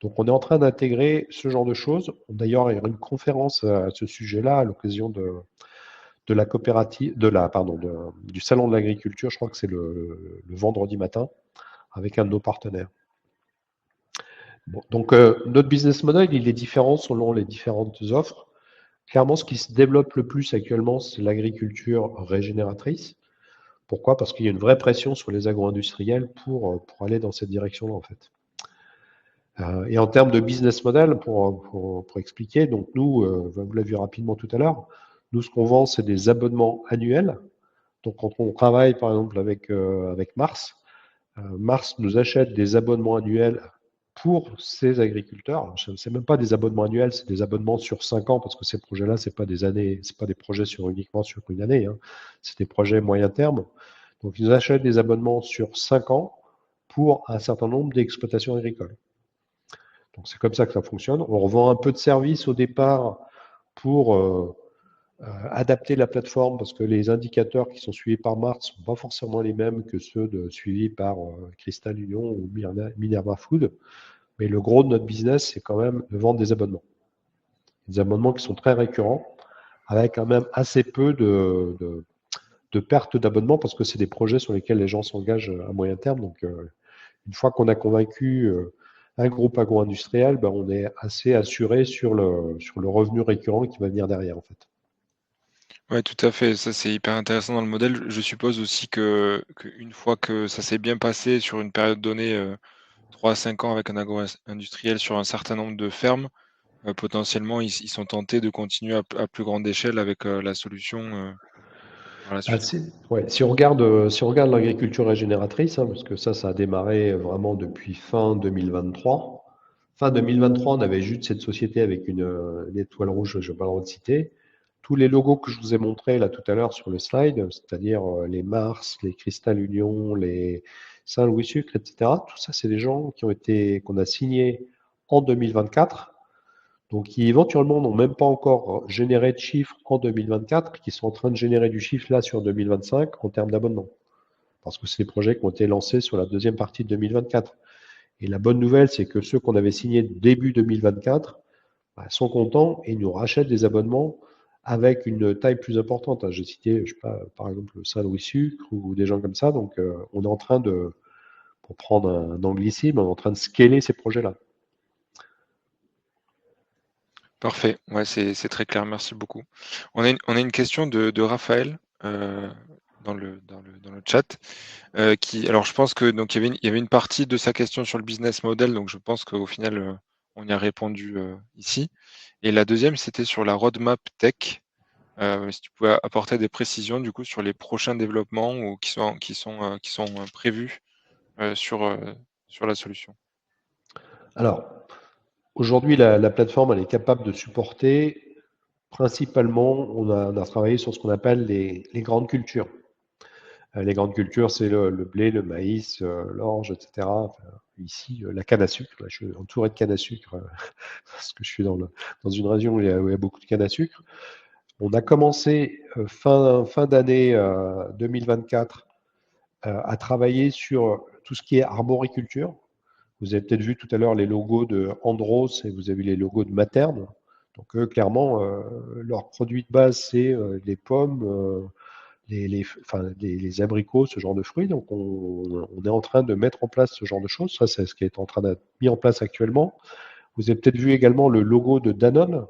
Donc, on est en train d'intégrer ce genre de choses. D'ailleurs, il y aura une conférence à ce sujet-là à l'occasion de la coopérative, du salon de l'agriculture. Je crois que c'est le vendredi matin avec un de nos partenaires. Bon, donc, notre business model, il est différent selon les différentes offres. Clairement, ce qui se développe le plus actuellement, c'est l'agriculture régénératrice. Pourquoi? Parce qu'il y a une vraie pression sur les agro-industriels pour aller dans cette direction-là, en fait. Et en termes de business model, pour expliquer, donc nous, vous l'avez vu rapidement tout à l'heure, nous, ce qu'on vend, c'est des abonnements annuels. Donc, quand on travaille, par exemple, avec Mars, Mars nous achète des abonnements annuels pour ces agriculteurs. Ce n'est même pas des abonnements annuels, c'est des abonnements sur 5 ans, parce que ces projets-là, ce n'est pas des années, c'est pas des projets uniquement sur une année, hein. C'est des projets moyen terme. Donc, ils nous achètent des abonnements sur 5 ans pour un certain nombre d'exploitations agricoles. Donc, c'est comme ça que ça fonctionne. On revend un peu de services au départ pour adapter la plateforme, parce que les indicateurs qui sont suivis par Mars ne sont pas forcément les mêmes que ceux suivis par Crystal Union ou Minerva Food. Mais le gros de notre business, c'est quand même de vendre des abonnements. Des abonnements qui sont très récurrents, avec quand même assez peu de pertes d'abonnements, parce que c'est des projets sur lesquels les gens s'engagent à moyen terme. Donc, une fois qu'on a convaincu un groupe agro-industriel, ben, on est assez assuré sur le revenu récurrent qui va venir derrière, en fait. Ouais, tout à fait. Ça, c'est hyper intéressant dans le modèle. Je suppose aussi qu'une fois que ça s'est bien passé sur une période donnée, 3 à 5 ans avec un agro-industriel sur un certain nombre de fermes, potentiellement, ils sont tentés de continuer à plus grande échelle avec, la solution, par la Ah, suite, quoi. si on regarde l'agriculture régénératrice, hein, parce que ça a démarré vraiment depuis fin 2023. Fin 2023, on avait juste cette société avec une étoile rouge, je n'ai pas le droit de citer. Tous les logos que je vous ai montrés là tout à l'heure sur le slide, c'est-à-dire les Mars, les Cristal Union, les Saint-Louis Sucre, etc. Tout ça, c'est des gens qu'on a signés en 2024, donc qui éventuellement n'ont même pas encore généré de chiffres en 2024, qui sont en train de générer du chiffre là sur 2025 en termes d'abonnement. Parce que c'est des projets qui ont été lancés sur la deuxième partie de 2024. Et la bonne nouvelle, c'est que ceux qu'on avait signés début 2024 sont contents et nous rachètent des abonnements avec une taille plus importante. J'ai cité, je sais pas, par exemple, le Saint-Louis Sucre ou des gens comme ça. Donc, on est en train de, pour prendre un anglicisme, on est en train de scaler ces projets-là. Parfait. Ouais, c'est très clair. Merci beaucoup. On a une question de Raphaël, dans le chat, qui alors je pense que donc il y avait une partie de sa question sur le business model, donc je pense qu'au final, on y a répondu, ici. Et la deuxième, c'était sur la roadmap tech. Si tu pouvais apporter des précisions du coup sur les prochains développements ou qui sont prévus, sur la solution. Alors, aujourd'hui, la plateforme, elle est capable de supporter, principalement, on a travaillé sur ce qu'on appelle les grandes cultures. Les grandes cultures, c'est le blé, le maïs, l'orge, etc. Enfin, ici, la canne à sucre. Là, je suis entouré de canne à sucre parce que je suis dans une région où il y a beaucoup de canne à sucre. On a commencé fin d'année 2024 à travailler sur tout ce qui est arboriculture. Vous avez peut-être vu tout à l'heure les logos de Andros et vous avez vu les logos de Materne. Donc, eux, clairement, leur produit de base, c'est les pommes, les abricots, ce genre de fruits. Donc, on est en train de mettre en place ce genre de choses. Ça, c'est ce qui est en train d'être mis en place actuellement. Vous avez peut-être vu également le logo de Danone.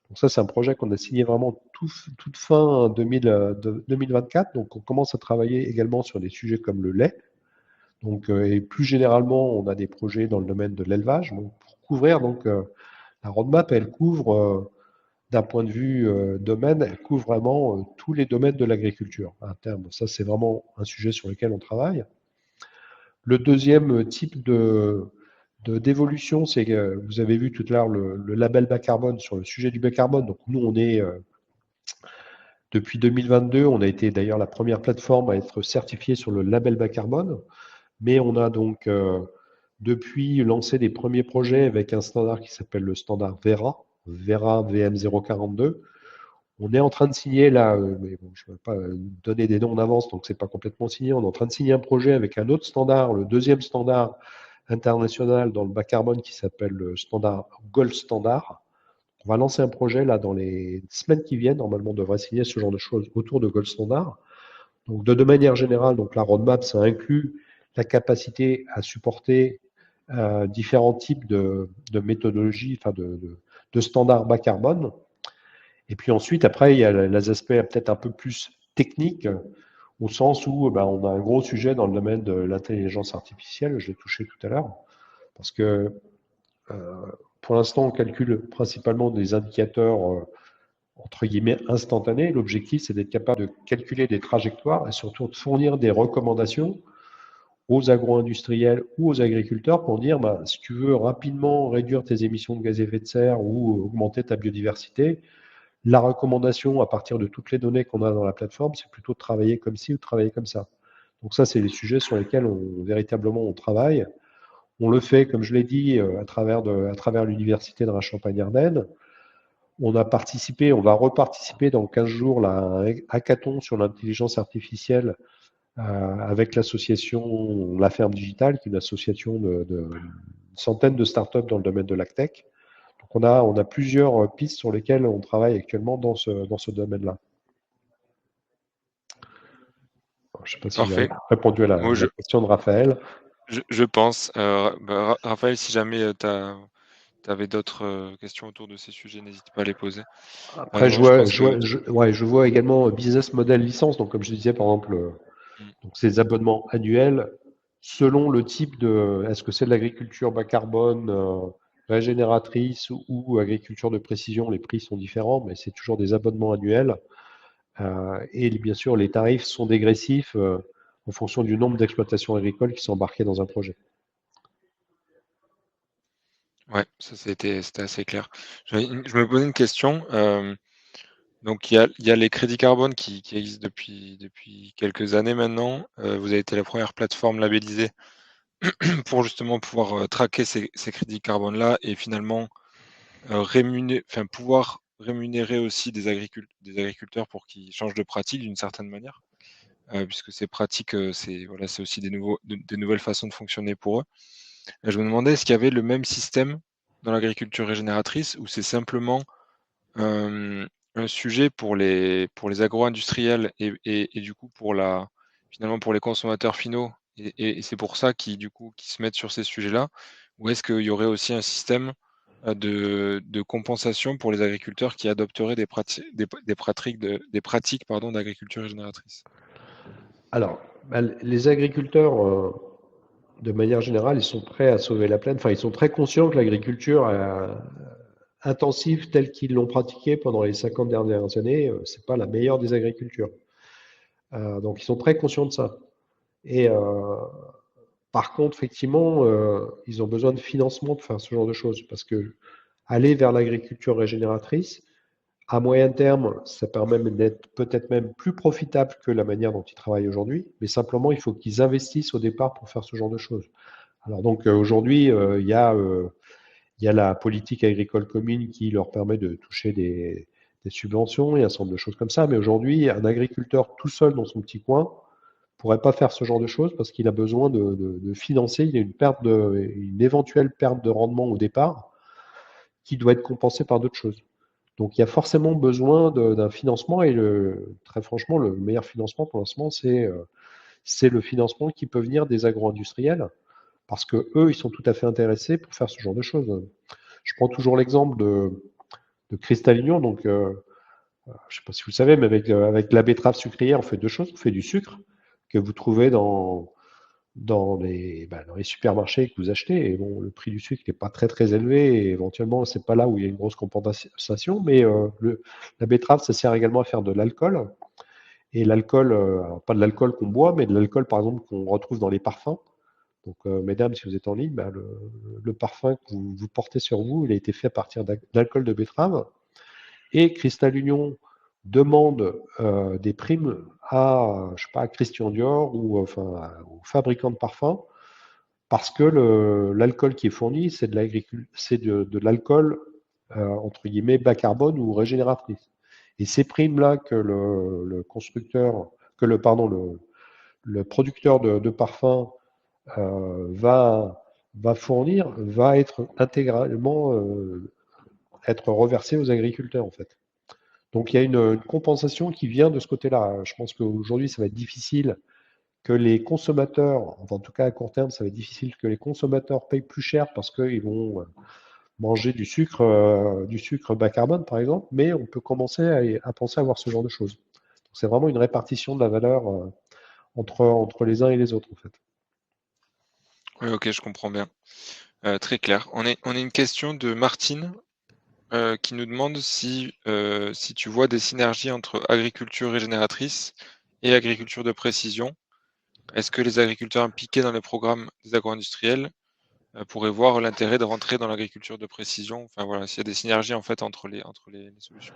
Donc, ça, c'est un projet qu'on a signé vraiment toute fin 2024. Donc, on commence à travailler également sur des sujets comme le lait. Donc, et plus généralement, on a des projets dans le domaine de l'élevage. Donc, pour couvrir, donc, la roadmap, elle couvre d'un point de vue domaine, elle couvre vraiment tous les domaines de l'agriculture à terme. Ça, c'est vraiment un sujet sur lequel on travaille. Le deuxième type d'évolution, c'est que vous avez vu tout à l'heure le label bas carbone sur le sujet du bas carbone. Donc, nous, on est, depuis 2022, on a été d'ailleurs la première plateforme à être certifiée sur le label bas carbone. Mais on a donc depuis lancé des premiers projets avec un standard qui s'appelle le standard Vera VM042. On est en train de signer là, mais bon, je ne vais pas donner des noms en avance, donc c'est pas complètement signé. On est en train de signer un projet avec un autre standard, le deuxième standard international dans le bas carbone qui s'appelle le standard Gold Standard. On va lancer un projet là dans les semaines qui viennent. Normalement, on devrait signer ce genre de choses autour de Gold Standard. Donc, de manière générale, donc la roadmap, ça inclut la capacité à supporter différents types de méthodologies, enfin de standards bas carbone. Et puis ensuite, après, il y a les aspects peut-être un peu plus techniques, au sens où on a un gros sujet dans le domaine de l'intelligence artificielle, je l'ai touché tout à l'heure, parce que pour l'instant, on calcule principalement des indicateurs entre guillemets instantanés. L'objectif, c'est d'être capable de calculer des trajectoires et surtout de fournir des recommandations aux agro-industriels ou aux agriculteurs pour dire, bah, si tu veux rapidement réduire tes émissions de gaz à effet de serre ou augmenter ta biodiversité, la recommandation à partir de toutes les données qu'on a dans la plateforme, c'est plutôt de travailler comme ci ou de travailler comme ça. Donc ça, c'est les sujets sur lesquels véritablement on travaille. On le fait, comme je l'ai dit, à travers l'université de Reims-Champagne-Ardenne. On a participé, on va reparticiper dans 15 jours là, à un hackathon sur l'intelligence artificielle avec l'association La Ferme Digitale, qui est une association de centaines de startups dans le domaine de l'agtech. Donc on a plusieurs pistes sur lesquelles on travaille actuellement dans ce domaine-là. Je ne sais pas si j'ai Parfait. répondu à la Moi, question de Raphaël. je pense. Raphaël, si jamais tu avais d'autres questions autour de ces sujets, n'hésite pas à les poser. Après, Non, je pense que... je vois également business model licence. Donc, comme je disais, par exemple, Mm. donc ces abonnements annuels, selon le type de, est-ce que c'est de l'agriculture bas carbone, régénératrice ou agriculture de précision, les prix sont différents, mais c'est toujours des abonnements annuels. Et bien sûr, les tarifs sont dégressifs en fonction du nombre d'exploitations agricoles qui sont embarquées dans un projet. Ouais, ça c'était assez clair. Je me posais une question. Donc il y a les crédits carbone qui existent depuis quelques années maintenant. Vous avez été la première plateforme labellisée pour justement pouvoir traquer ces crédits carbone-là et finalement pouvoir rémunérer aussi des agriculteurs pour qu'ils changent de pratique d'une certaine manière, puisque ces pratiques, c'est aussi des nouvelles façons de fonctionner pour eux. Je me demandais, est-ce qu'il y avait le même système dans l'agriculture régénératrice ou c'est simplement euh, un sujet pour les agro-industriels et du coup finalement pour les consommateurs finaux et c'est pour ça qu'ils se mettent sur ces sujets-là? Ou est-ce qu'il y aurait aussi un système de compensation pour les agriculteurs qui adopteraient des pratiques pardon, d'agriculture régénératrice? Alors, bah, les agriculteurs, de manière générale, ils sont prêts à sauver la planète. Enfin, ils sont très conscients que l'agriculture intensive telle qu'ils l'ont pratiquée pendant les 50 dernières années, c'est pas la meilleure des agricultures. Donc, ils sont très conscients de ça. Et par contre, effectivement, ils ont besoin de financement pour faire ce genre de choses, parce que aller vers l'agriculture régénératrice, à moyen terme, ça permet d'être peut-être même plus profitable que la manière dont ils travaillent aujourd'hui, mais simplement, il faut qu'ils investissent au départ pour faire ce genre de choses. Alors donc aujourd'hui, il y a la politique agricole commune qui leur permet de toucher des subventions et un certain nombre de choses comme ça, mais aujourd'hui, un agriculteur tout seul dans son petit coin pourrait pas faire ce genre de choses parce qu'il a besoin de financer, il y a une éventuelle perte de rendement au départ qui doit être compensée par d'autres choses. Donc il y a forcément besoin d'un financement et très franchement, le meilleur financement pour l'instant, c'est le financement qui peut venir des agro-industriels parce que eux, ils sont tout à fait intéressés pour faire ce genre de choses. Je prends toujours l'exemple de Cristal-Union. Donc, je ne sais pas si vous le savez, mais avec la betterave sucrière, on fait deux choses. On fait du sucre que vous trouvez dans les supermarchés que vous achetez. Et bon, le prix du sucre n'est pas très très élevé. Et éventuellement, c'est pas là où il y a une grosse compensation. Mais la betterave, ça sert également à faire de l'alcool. Et l'alcool, pas de l'alcool qu'on boit, mais de l'alcool, par exemple, qu'on retrouve dans les parfums. Donc, mesdames, si vous êtes en ligne, bah, le parfum que vous portez sur vous, il a été fait à partir d'alcool de betterave. Et Cristal Union demande des primes à, je sais pas, à Christian Dior ou enfin aux fabricants de parfums parce que l'alcool qui est fourni, c'est de l'alcool entre guillemets bas carbone ou régénératrice. Et ces primes-là que le constructeur, que le pardon, le producteur de parfums va fournir, va être intégralement être reversé aux agriculteurs en fait. Donc il y a une compensation qui vient de ce côté-là. Je pense qu'aujourd'hui, ça va être difficile que les consommateurs, enfin, en tout cas à court terme, ça va être difficile que les consommateurs payent plus cher parce qu'ils vont manger du sucre bas carbone, par exemple, mais on peut commencer à penser à voir ce genre de choses. C'est vraiment une répartition de la valeur entre les uns et les autres, en fait. Oui, ok, je comprends bien. Très clair. On a une question de Martine qui nous demande si tu vois des synergies entre agriculture régénératrice et agriculture de précision, est-ce que les agriculteurs impliqués dans les programmes des agro-industriels pourraient voir l'intérêt de rentrer dans l'agriculture de précision? Enfin voilà, s'il y a des synergies en fait entre les solutions.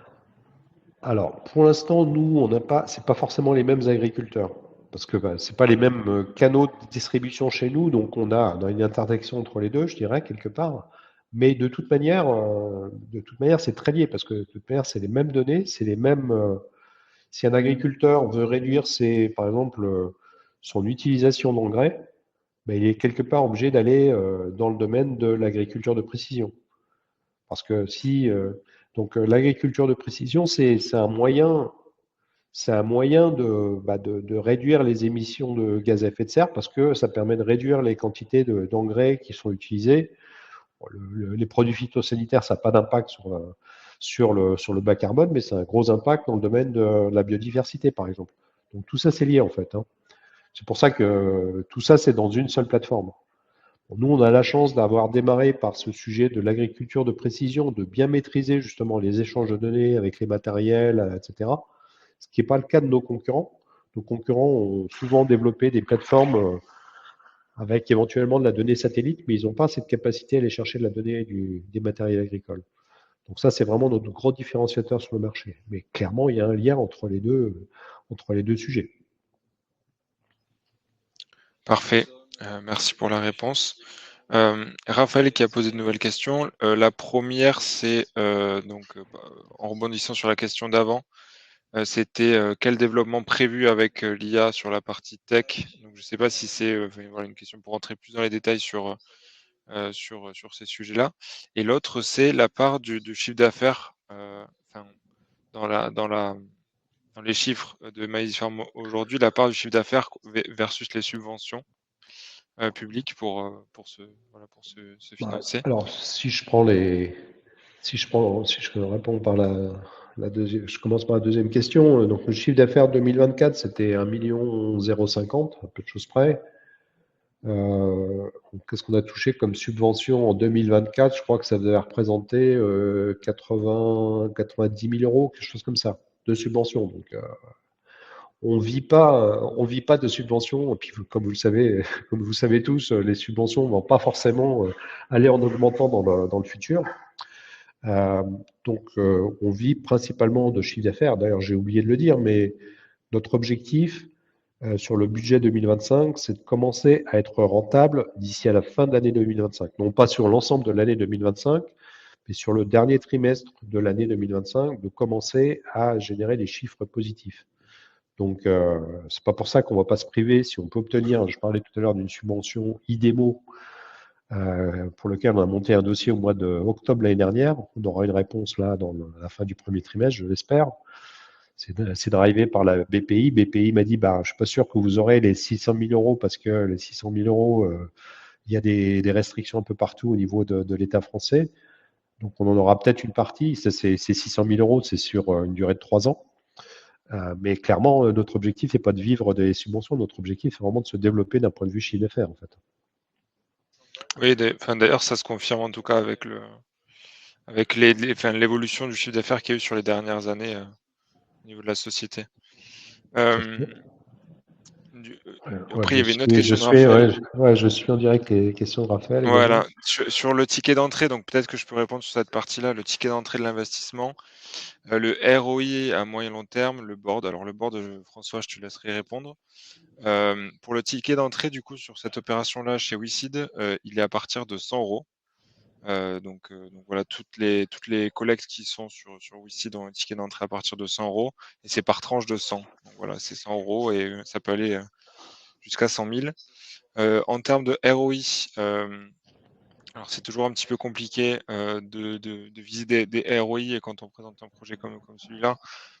Alors, pour l'instant, nous, on n'a pas, c'est pas forcément les mêmes agriculteurs, parce que c'est pas les mêmes canaux de distribution chez nous, donc on a une intersection entre les deux, je dirais quelque part. Mais de toute manière, c'est très lié, parce que de toute manière, c'est les mêmes données, c'est les mêmes. Si un agriculteur veut réduire par exemple, son utilisation d'engrais, ben, il est quelque part obligé d'aller dans le domaine de l'agriculture de précision. Parce que si l'agriculture de précision, c'est un moyen de réduire les émissions de gaz à effet de serre parce que ça permet de réduire les quantités d'engrais qui sont utilisés. Bon, les produits phytosanitaires, ça n'a pas d'impact sur le bas carbone, mais c'est un gros impact dans le domaine de la biodiversité, par exemple. Donc tout ça, c'est lié en fait, hein. C'est pour ça que tout ça, c'est dans une seule plateforme. Bon, nous, on a la chance d'avoir démarré par ce sujet de l'agriculture de précision, de bien maîtriser justement les échanges de données avec les matériels, etc. Ce qui n'est pas le cas de nos concurrents. Nos concurrents ont souvent développé des plateformes avec éventuellement de la donnée satellite, mais ils n'ont pas cette capacité à aller chercher de la donnée des matériels agricoles. Donc ça, c'est vraiment notre gros différenciateur sur le marché. Mais clairement, il y a un lien entre les deux sujets. Parfait, merci pour la réponse. Raphaël qui a posé de nouvelles questions. La première, c'est en rebondissant sur la question d'avant, c'était quel développement prévu avec l'IA sur la partie tech? Donc, je ne sais pas si c'est voilà, une question pour rentrer plus dans les détails sur ces sujets-là. Et l'autre, c'est la part du chiffre d'affaires dans, dans les chiffres de Maïs Farm aujourd'hui, la part du chiffre d'affaires versus les subventions publiques pour se financer. Alors, si je réponds par la deuxième, je commence par la deuxième question. Donc, le chiffre d'affaires 2024, c'était 1,050 million, à peu de choses près. Qu'est-ce qu'on a touché comme subvention en 2024? Je crois que ça devait représenter 90 000 euros, quelque chose comme ça, de subvention. Donc, on vit pas de subventions. Et puis, comme vous le savez, comme vous savez tous, les subventions ne vont pas forcément aller en augmentant dans le futur. Euh, on vit principalement de chiffre d'affaires. D'ailleurs, j'ai oublié de le dire, mais notre objectif sur le budget 2025, c'est de commencer à être rentable d'ici à la fin de l'année 2025. Non pas sur l'ensemble de l'année 2025, mais sur le dernier trimestre de l'année 2025, de commencer à générer des chiffres positifs. Donc, c'est pas pour ça qu'on va pas se priver. Si on peut obtenir, je parlais tout à l'heure d'une subvention IDEMO, pour lequel on a monté un dossier au mois d'octobre l'année dernière. On aura une réponse là dans la fin du premier trimestre, je l'espère. C'est drivé par la BPI. BPI m'a dit, bah, je suis pas sûr que vous aurez les 600 000 euros parce que les 600 000 euros, il y a des restrictions un peu partout au niveau de l'État français. Donc, on en aura peut-être une partie. Ces 600 000 euros, c'est sur une durée de 3 ans. Mais clairement, notre objectif n'est pas de vivre des subventions. Notre objectif, c'est vraiment de se développer d'un point de vue chiffre d'affaires, en fait. Oui, d'ailleurs, ça se confirme en tout cas avec l'évolution du chiffre d'affaires qu'il y a eu sur les dernières années au niveau de la société. Du- Ouais, Après, il y avait une autre question de Raphaël. je suis en direct les questions de Raphaël également. Voilà, sur le ticket d'entrée, donc peut-être que je peux répondre sur cette partie-là, le ticket d'entrée de l'investissement, le ROI à moyen long terme, le board. Alors le board, François, je te laisserai répondre. Pour le ticket d'entrée, du coup, sur cette opération-là chez WeSeed, il est à partir de 100 euros. Donc voilà, toutes les collectes qui sont sur WeSeed ont un ticket d'entrée à partir de 100 euros et c'est par tranche de 100. Donc voilà, c'est 100 euros et ça peut aller jusqu'à 100 000. En termes de ROI, alors c'est toujours un petit peu compliqué de viser des ROI quand on présente un projet comme celui-là,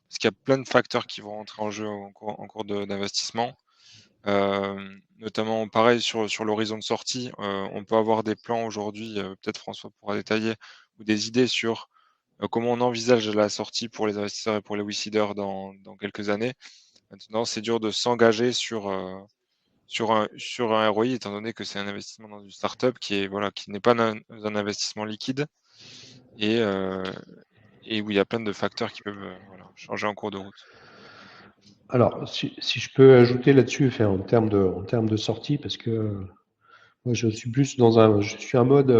parce qu'il y a plein de facteurs qui vont rentrer en jeu en cours d'investissement. Notamment pareil sur l'horizon de sortie, on peut avoir des plans aujourd'hui, peut-être François pourra détailler, ou des idées sur comment on envisage la sortie pour les investisseurs et pour les WeSeeders dans quelques années. Maintenant, c'est dur de s'engager sur un ROI, étant donné que c'est un investissement dans une startup qui n'est pas un investissement liquide et, et où il y a plein de facteurs qui peuvent changer en cours de route. Alors, si je peux ajouter là-dessus, en termes de sortie, parce que moi, je suis plus je suis un mode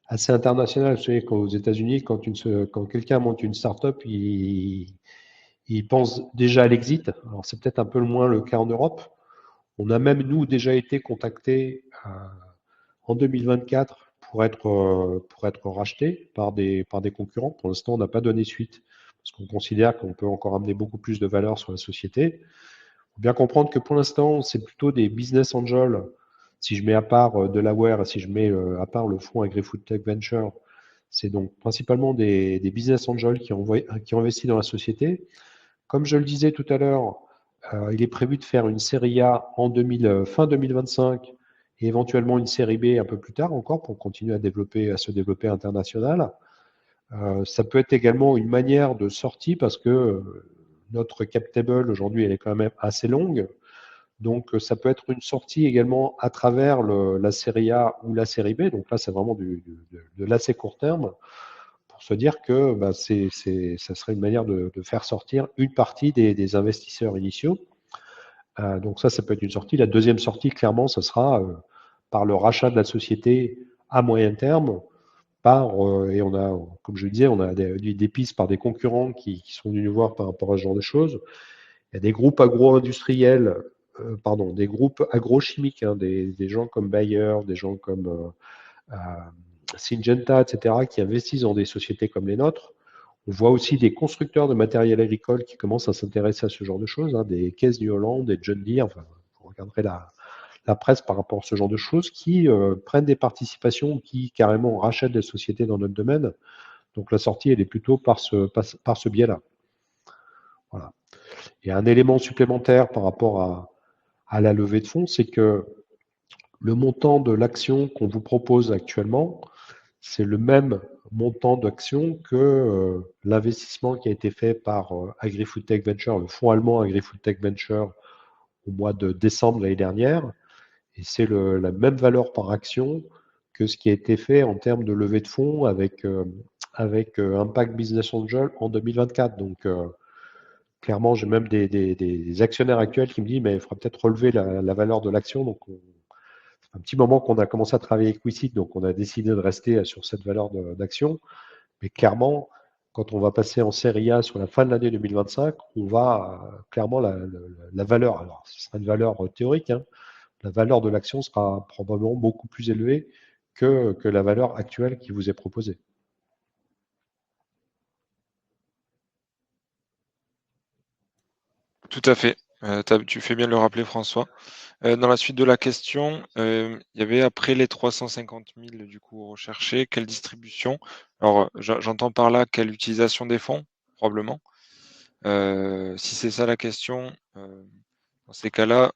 assez international. Vous savez, qu'aux États-Unis, quand quelqu'un monte une start-up, il pense déjà à l'exit. Alors, c'est peut-être un peu moins le cas en Europe. On a même, nous, déjà été contactés en 2024 pour être rachetés par des concurrents. Pour l'instant, on n'a pas donné suite parce qu'on considère qu'on peut encore amener beaucoup plus de valeur sur la société. Il faut bien comprendre que pour l'instant, c'est plutôt des business angels. Si je mets à part Delaware et si je mets à part le fonds AgriFood Tech Venture, c'est donc principalement des business angels qui ont investi dans la société. Comme je le disais tout à l'heure, il est prévu de faire une série A fin 2025 et éventuellement une série B un peu plus tard encore pour continuer à se développer international. Ça peut être également une manière de sortie parce que notre cap table aujourd'hui elle est quand même assez longue. Donc ça peut être une sortie également à travers la série A ou la série B. Donc là c'est vraiment de l'assez court terme pour se dire que bah, ça serait une manière de faire sortir une partie des investisseurs initiaux. Donc ça peut être une sortie. La deuxième sortie, clairement, ce sera par le rachat de la société à moyen terme, et on a, comme je le disais, on a des pistes par des concurrents qui sont venus nous voir par rapport à ce genre de choses. Il y a des groupes agro-industriels, des groupes agrochimiques, hein, des gens comme Bayer, des gens comme Syngenta, etc., qui investissent dans des sociétés comme les nôtres. On voit aussi des constructeurs de matériel agricole qui commencent à s'intéresser à ce genre de choses, hein, des Caisses du Hollande, des John Deere, enfin, vous regarderez la presse par rapport à ce genre de choses, qui prennent des participations, qui carrément rachètent des sociétés dans notre domaine. Donc la sortie, elle est plutôt par ce biais-là. Voilà. Et un élément supplémentaire par rapport à la levée de fonds, c'est que le montant de l'action qu'on vous propose actuellement, c'est le même montant d'action que l'investissement qui a été fait par AgriFood Tech Venture, le fonds allemand AgriFood Tech Venture, au mois de décembre l'année dernière. Et c'est la même valeur par action que ce qui a été fait en termes de levée de fonds avec Impact Business Angel en 2024. Donc, clairement, j'ai même des actionnaires actuels qui me disent, mais il faudra peut-être relever la valeur de l'action. Donc, un petit moment qu'on a commencé à travailler avec WeSeed, donc on a décidé de rester sur cette valeur d'action. Mais clairement, quand on va passer en série A sur la fin de l'année 2025, on va clairement la valeur, alors ce sera une valeur théorique, hein, la valeur de l'action sera probablement beaucoup plus élevée que la valeur actuelle qui vous est proposée. Tout à fait. Tu fais bien de le rappeler, François. Dans la suite de la question, il y avait après les 350 000 du coup recherchés, quelle distribution? Alors, j'entends par là quelle utilisation des fonds, probablement. Si c'est ça la question, dans ces cas-là,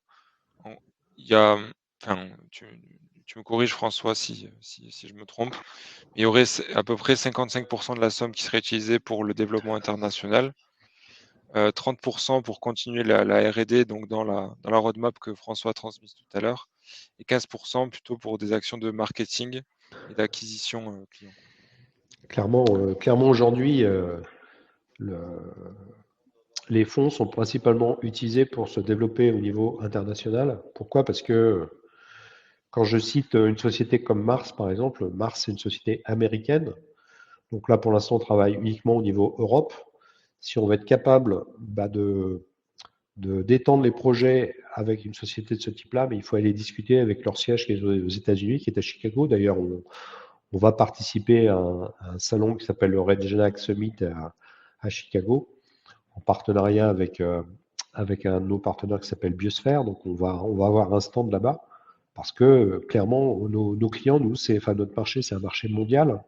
il y a, enfin, tu me corriges, François, si je me trompe, il y aurait à peu près 55% de la somme qui serait utilisée pour le développement international, 30% pour continuer la R&D, donc dans la roadmap que François a transmise tout à l'heure, et 15% plutôt pour des actions de marketing et d'acquisition client. Clairement aujourd'hui, les fonds sont principalement utilisés pour se développer au niveau international. Pourquoi? Parce que quand je cite une société comme Mars, par exemple, Mars, c'est une société américaine. Donc là, pour l'instant, on travaille uniquement au niveau Europe. Si on va être capable d'étendre les projets avec une société de ce type-là, mais il faut aller discuter avec leur siège qui est aux États-Unis, qui est à Chicago. D'ailleurs, on va participer à un salon qui s'appelle le Regenac Summit à Chicago, en partenariat avec un de nos partenaires qui s'appelle Biosphère. Donc, on va avoir un stand là-bas parce que clairement, nos clients, enfin, notre marché, c'est un marché mondial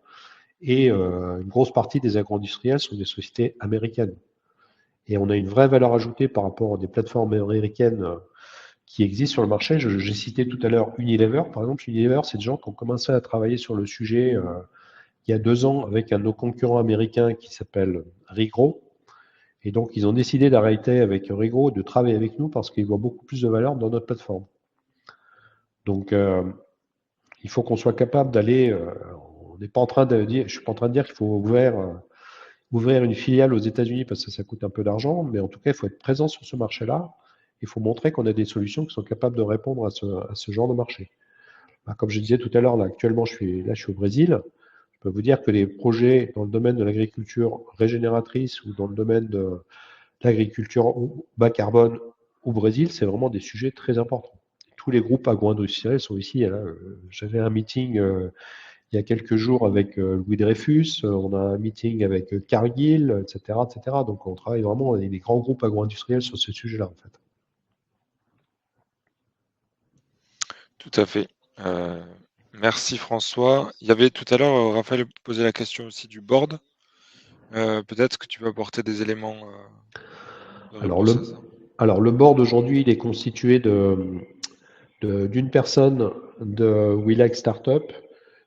et une grosse partie des agro-industriels sont des sociétés américaines. Et on a une vraie valeur ajoutée par rapport à des plateformes américaines qui existent sur le marché. J'ai cité tout à l'heure Unilever. Par exemple, Unilever, c'est des gens qui ont commencé à travailler sur le sujet il y a 2 ans avec un de nos concurrents américains qui s'appelle Rigro. Et donc, ils ont décidé d'arrêter avec Rigro et de travailler avec nous parce qu'ils voient beaucoup plus de valeur dans notre plateforme. Donc, il faut qu'on soit capable d'aller. On n'est pas en train de dire, je suis pas en train de dire qu'il faut ouvrir une filiale aux États-Unis parce que ça coûte un peu d'argent, mais en tout cas, il faut être présent sur ce marché-là. Il faut montrer qu'on a des solutions qui sont capables de répondre à ce genre de marché. Comme je disais tout à l'heure, là, actuellement, je suis au Brésil. Je peux vous dire que les projets dans le domaine de l'agriculture régénératrice ou dans le domaine de l'agriculture bas carbone au Brésil, c'est vraiment des sujets très importants. Tous les groupes agro-industriels sont ici. Là, j'avais un meeting il y a quelques jours avec Louis Dreyfus, on a un meeting avec Cargill, etc., etc. Donc on travaille vraiment avec des grands groupes agro-industriels sur ce sujet-là, en fait. Tout à fait. Merci François. Il y avait tout à l'heure, Raphaël posait la question aussi du board. Peut-être que tu peux apporter des éléments de Alors réponse à ça. le board aujourd'hui, il est constitué d'une personne de We Like Startup,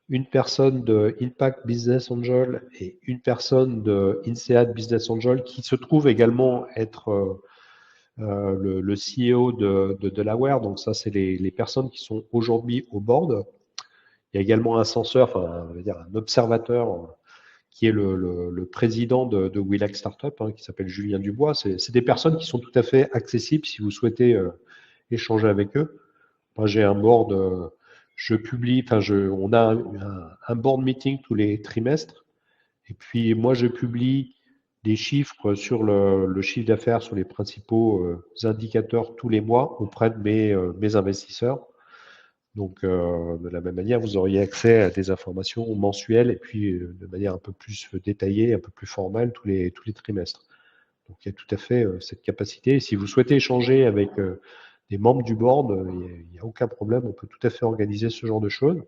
une personne de Impact Business Angel et une personne de INSEAD Business Angel qui se trouve également être le CEO de Delaware. Donc ça, c'est les personnes qui sont aujourd'hui au board. Il y a également un censeur, enfin, on va dire un observateur qui est le président de Willac Startup, qui s'appelle Julien Dubois. C'est des personnes qui sont tout à fait accessibles si vous souhaitez échanger avec eux. Moi, j'ai un board, je publie, on a un board meeting tous les trimestres. Et puis, moi, je publie des chiffres sur le chiffre d'affaires, sur les principaux indicateurs tous les mois auprès de mes investisseurs. Donc, de la même manière, vous auriez accès à des informations mensuelles et puis de manière un peu plus détaillée, un peu plus formelle tous les trimestres. Donc, il y a tout à fait cette capacité. Et si vous souhaitez échanger avec des membres du board, il n'y a aucun problème. On peut tout à fait organiser ce genre de choses.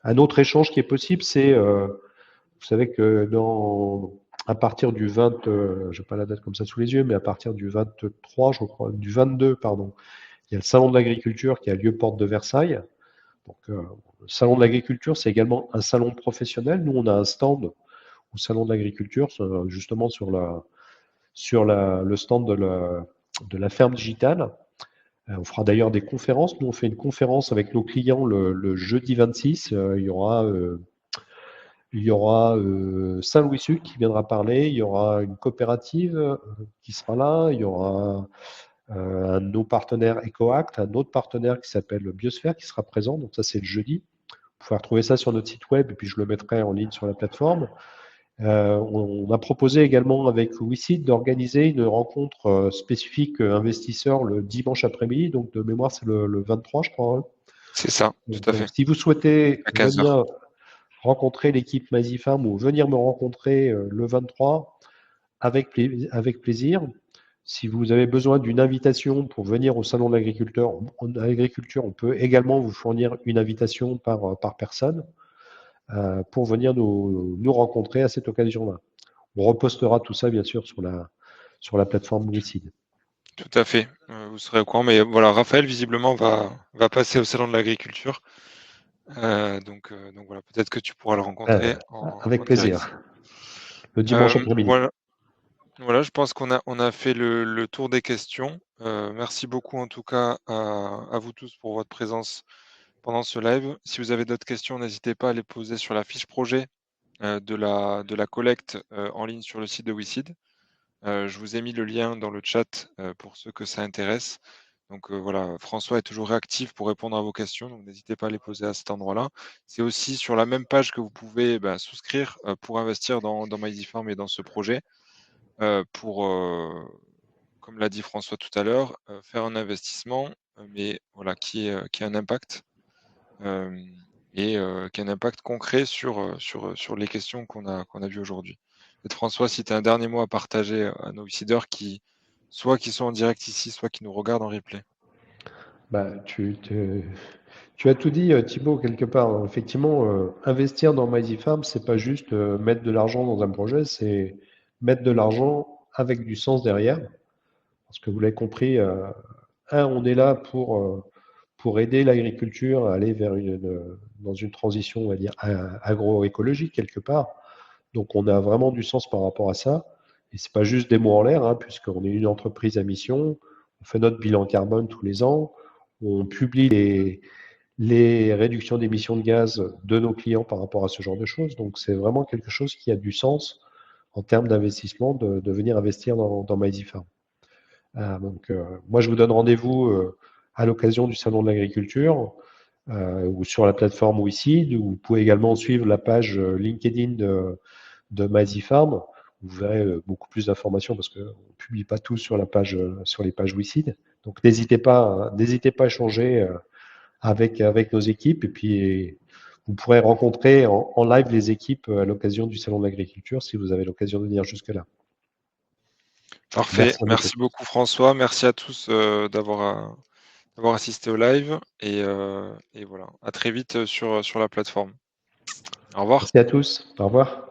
Un autre échange qui est possible, c'est, vous savez que à partir du 20, je n'ai pas la date comme ça sous les yeux, mais à partir du 23, je crois, du 22, pardon, il y a le salon de l'agriculture qui a lieu porte de Versailles. Donc, le salon de l'agriculture, c'est également un salon professionnel. Nous, on a un stand au salon de l'agriculture, justement sur le stand de la ferme digitale. On fera d'ailleurs des conférences. Nous, on fait une conférence avec nos clients le jeudi 26. Il y aura Saint-Louis-Sud qui viendra parler. Il y aura une coopérative qui sera là. Il y aura un de nos partenaires EcoAct, un autre partenaire qui s'appelle Biosphère qui sera présent. Donc ça, c'est le jeudi. Vous pouvez retrouver ça sur notre site web et puis je le mettrai en ligne sur la plateforme. On a proposé également avec WeSeed d'organiser une rencontre spécifique investisseur le dimanche après-midi. Donc de mémoire, c'est le 23, je crois. C'est ça, tout à fait. Si vous souhaitez À 15 heures. venir rencontrer l'équipe MyZiFarm ou venir me rencontrer le 23, avec plaisir. Si vous avez besoin d'une invitation pour venir au salon de l'agriculture, on peut également vous fournir une invitation par personne pour venir nous rencontrer à cette occasion-là. On repostera tout ça, bien sûr, sur la plateforme WeSeed. Tout à fait. Vous serez au courant. Mais voilà, Raphaël, visiblement, va passer au salon de l'agriculture. Donc voilà, peut-être que tu pourras le rencontrer Avec en direct. plaisir. Le dimanche après-midi. Voilà, je pense qu'on a fait le tour des questions. Merci beaucoup en tout cas à vous tous pour votre présence pendant ce live. Si vous avez d'autres questions, n'hésitez pas à les poser sur la fiche projet de la collecte en ligne sur le site de WeSeed. Je vous ai mis le lien dans le chat pour ceux que ça intéresse. Donc voilà, François est toujours réactif pour répondre à vos questions, donc n'hésitez pas à les poser à cet endroit-là. C'est aussi sur la même page que vous pouvez souscrire pour investir dans MyZiFarm et dans ce projet, pour, comme l'a dit François tout à l'heure, faire un investissement, mais voilà, qui a un impact, et qui a un impact concret sur les questions qu'on a vues aujourd'hui. Peut-être François, si tu as un dernier mot à partager à nos décideurs soit qui sont en direct ici, soit qui nous regardent en replay. Tu as tout dit, Thibaut, quelque part. Effectivement, investir dans MyZiFarm, c'est pas juste mettre de l'argent dans un projet, c'est mettre de l'argent avec du sens derrière. Parce que vous l'avez compris, on est là pour aider l'agriculture à aller dans une transition, on va dire, agroécologique quelque part. Donc, on a vraiment du sens par rapport à ça. Et c'est pas juste des mots en l'air, puisqu'on est une entreprise à mission. On fait notre bilan carbone tous les ans. On publie les réductions d'émissions de gaz de nos clients par rapport à ce genre de choses. Donc, c'est vraiment quelque chose qui a du sens en termes d'investissement de venir investir dans MyZeeFarm. Donc, moi, je vous donne rendez-vous à l'occasion du Salon de l'Agriculture ou sur la plateforme WeSeed. Vous pouvez également suivre la page LinkedIn de MyZeeFarm. Vous verrez beaucoup plus d'informations parce qu'on ne publie pas tout sur la page, sur les pages WeSeed. Donc, n'hésitez pas à échanger avec nos équipes. Et puis, vous pourrez rencontrer en live les équipes à l'occasion du Salon de l'Agriculture si vous avez l'occasion de venir jusque-là. Parfait. Merci à beaucoup. Merci beaucoup François. Merci à tous d'avoir assisté au live. Et voilà. À très vite sur la plateforme. Au revoir. Merci à tous. Au revoir.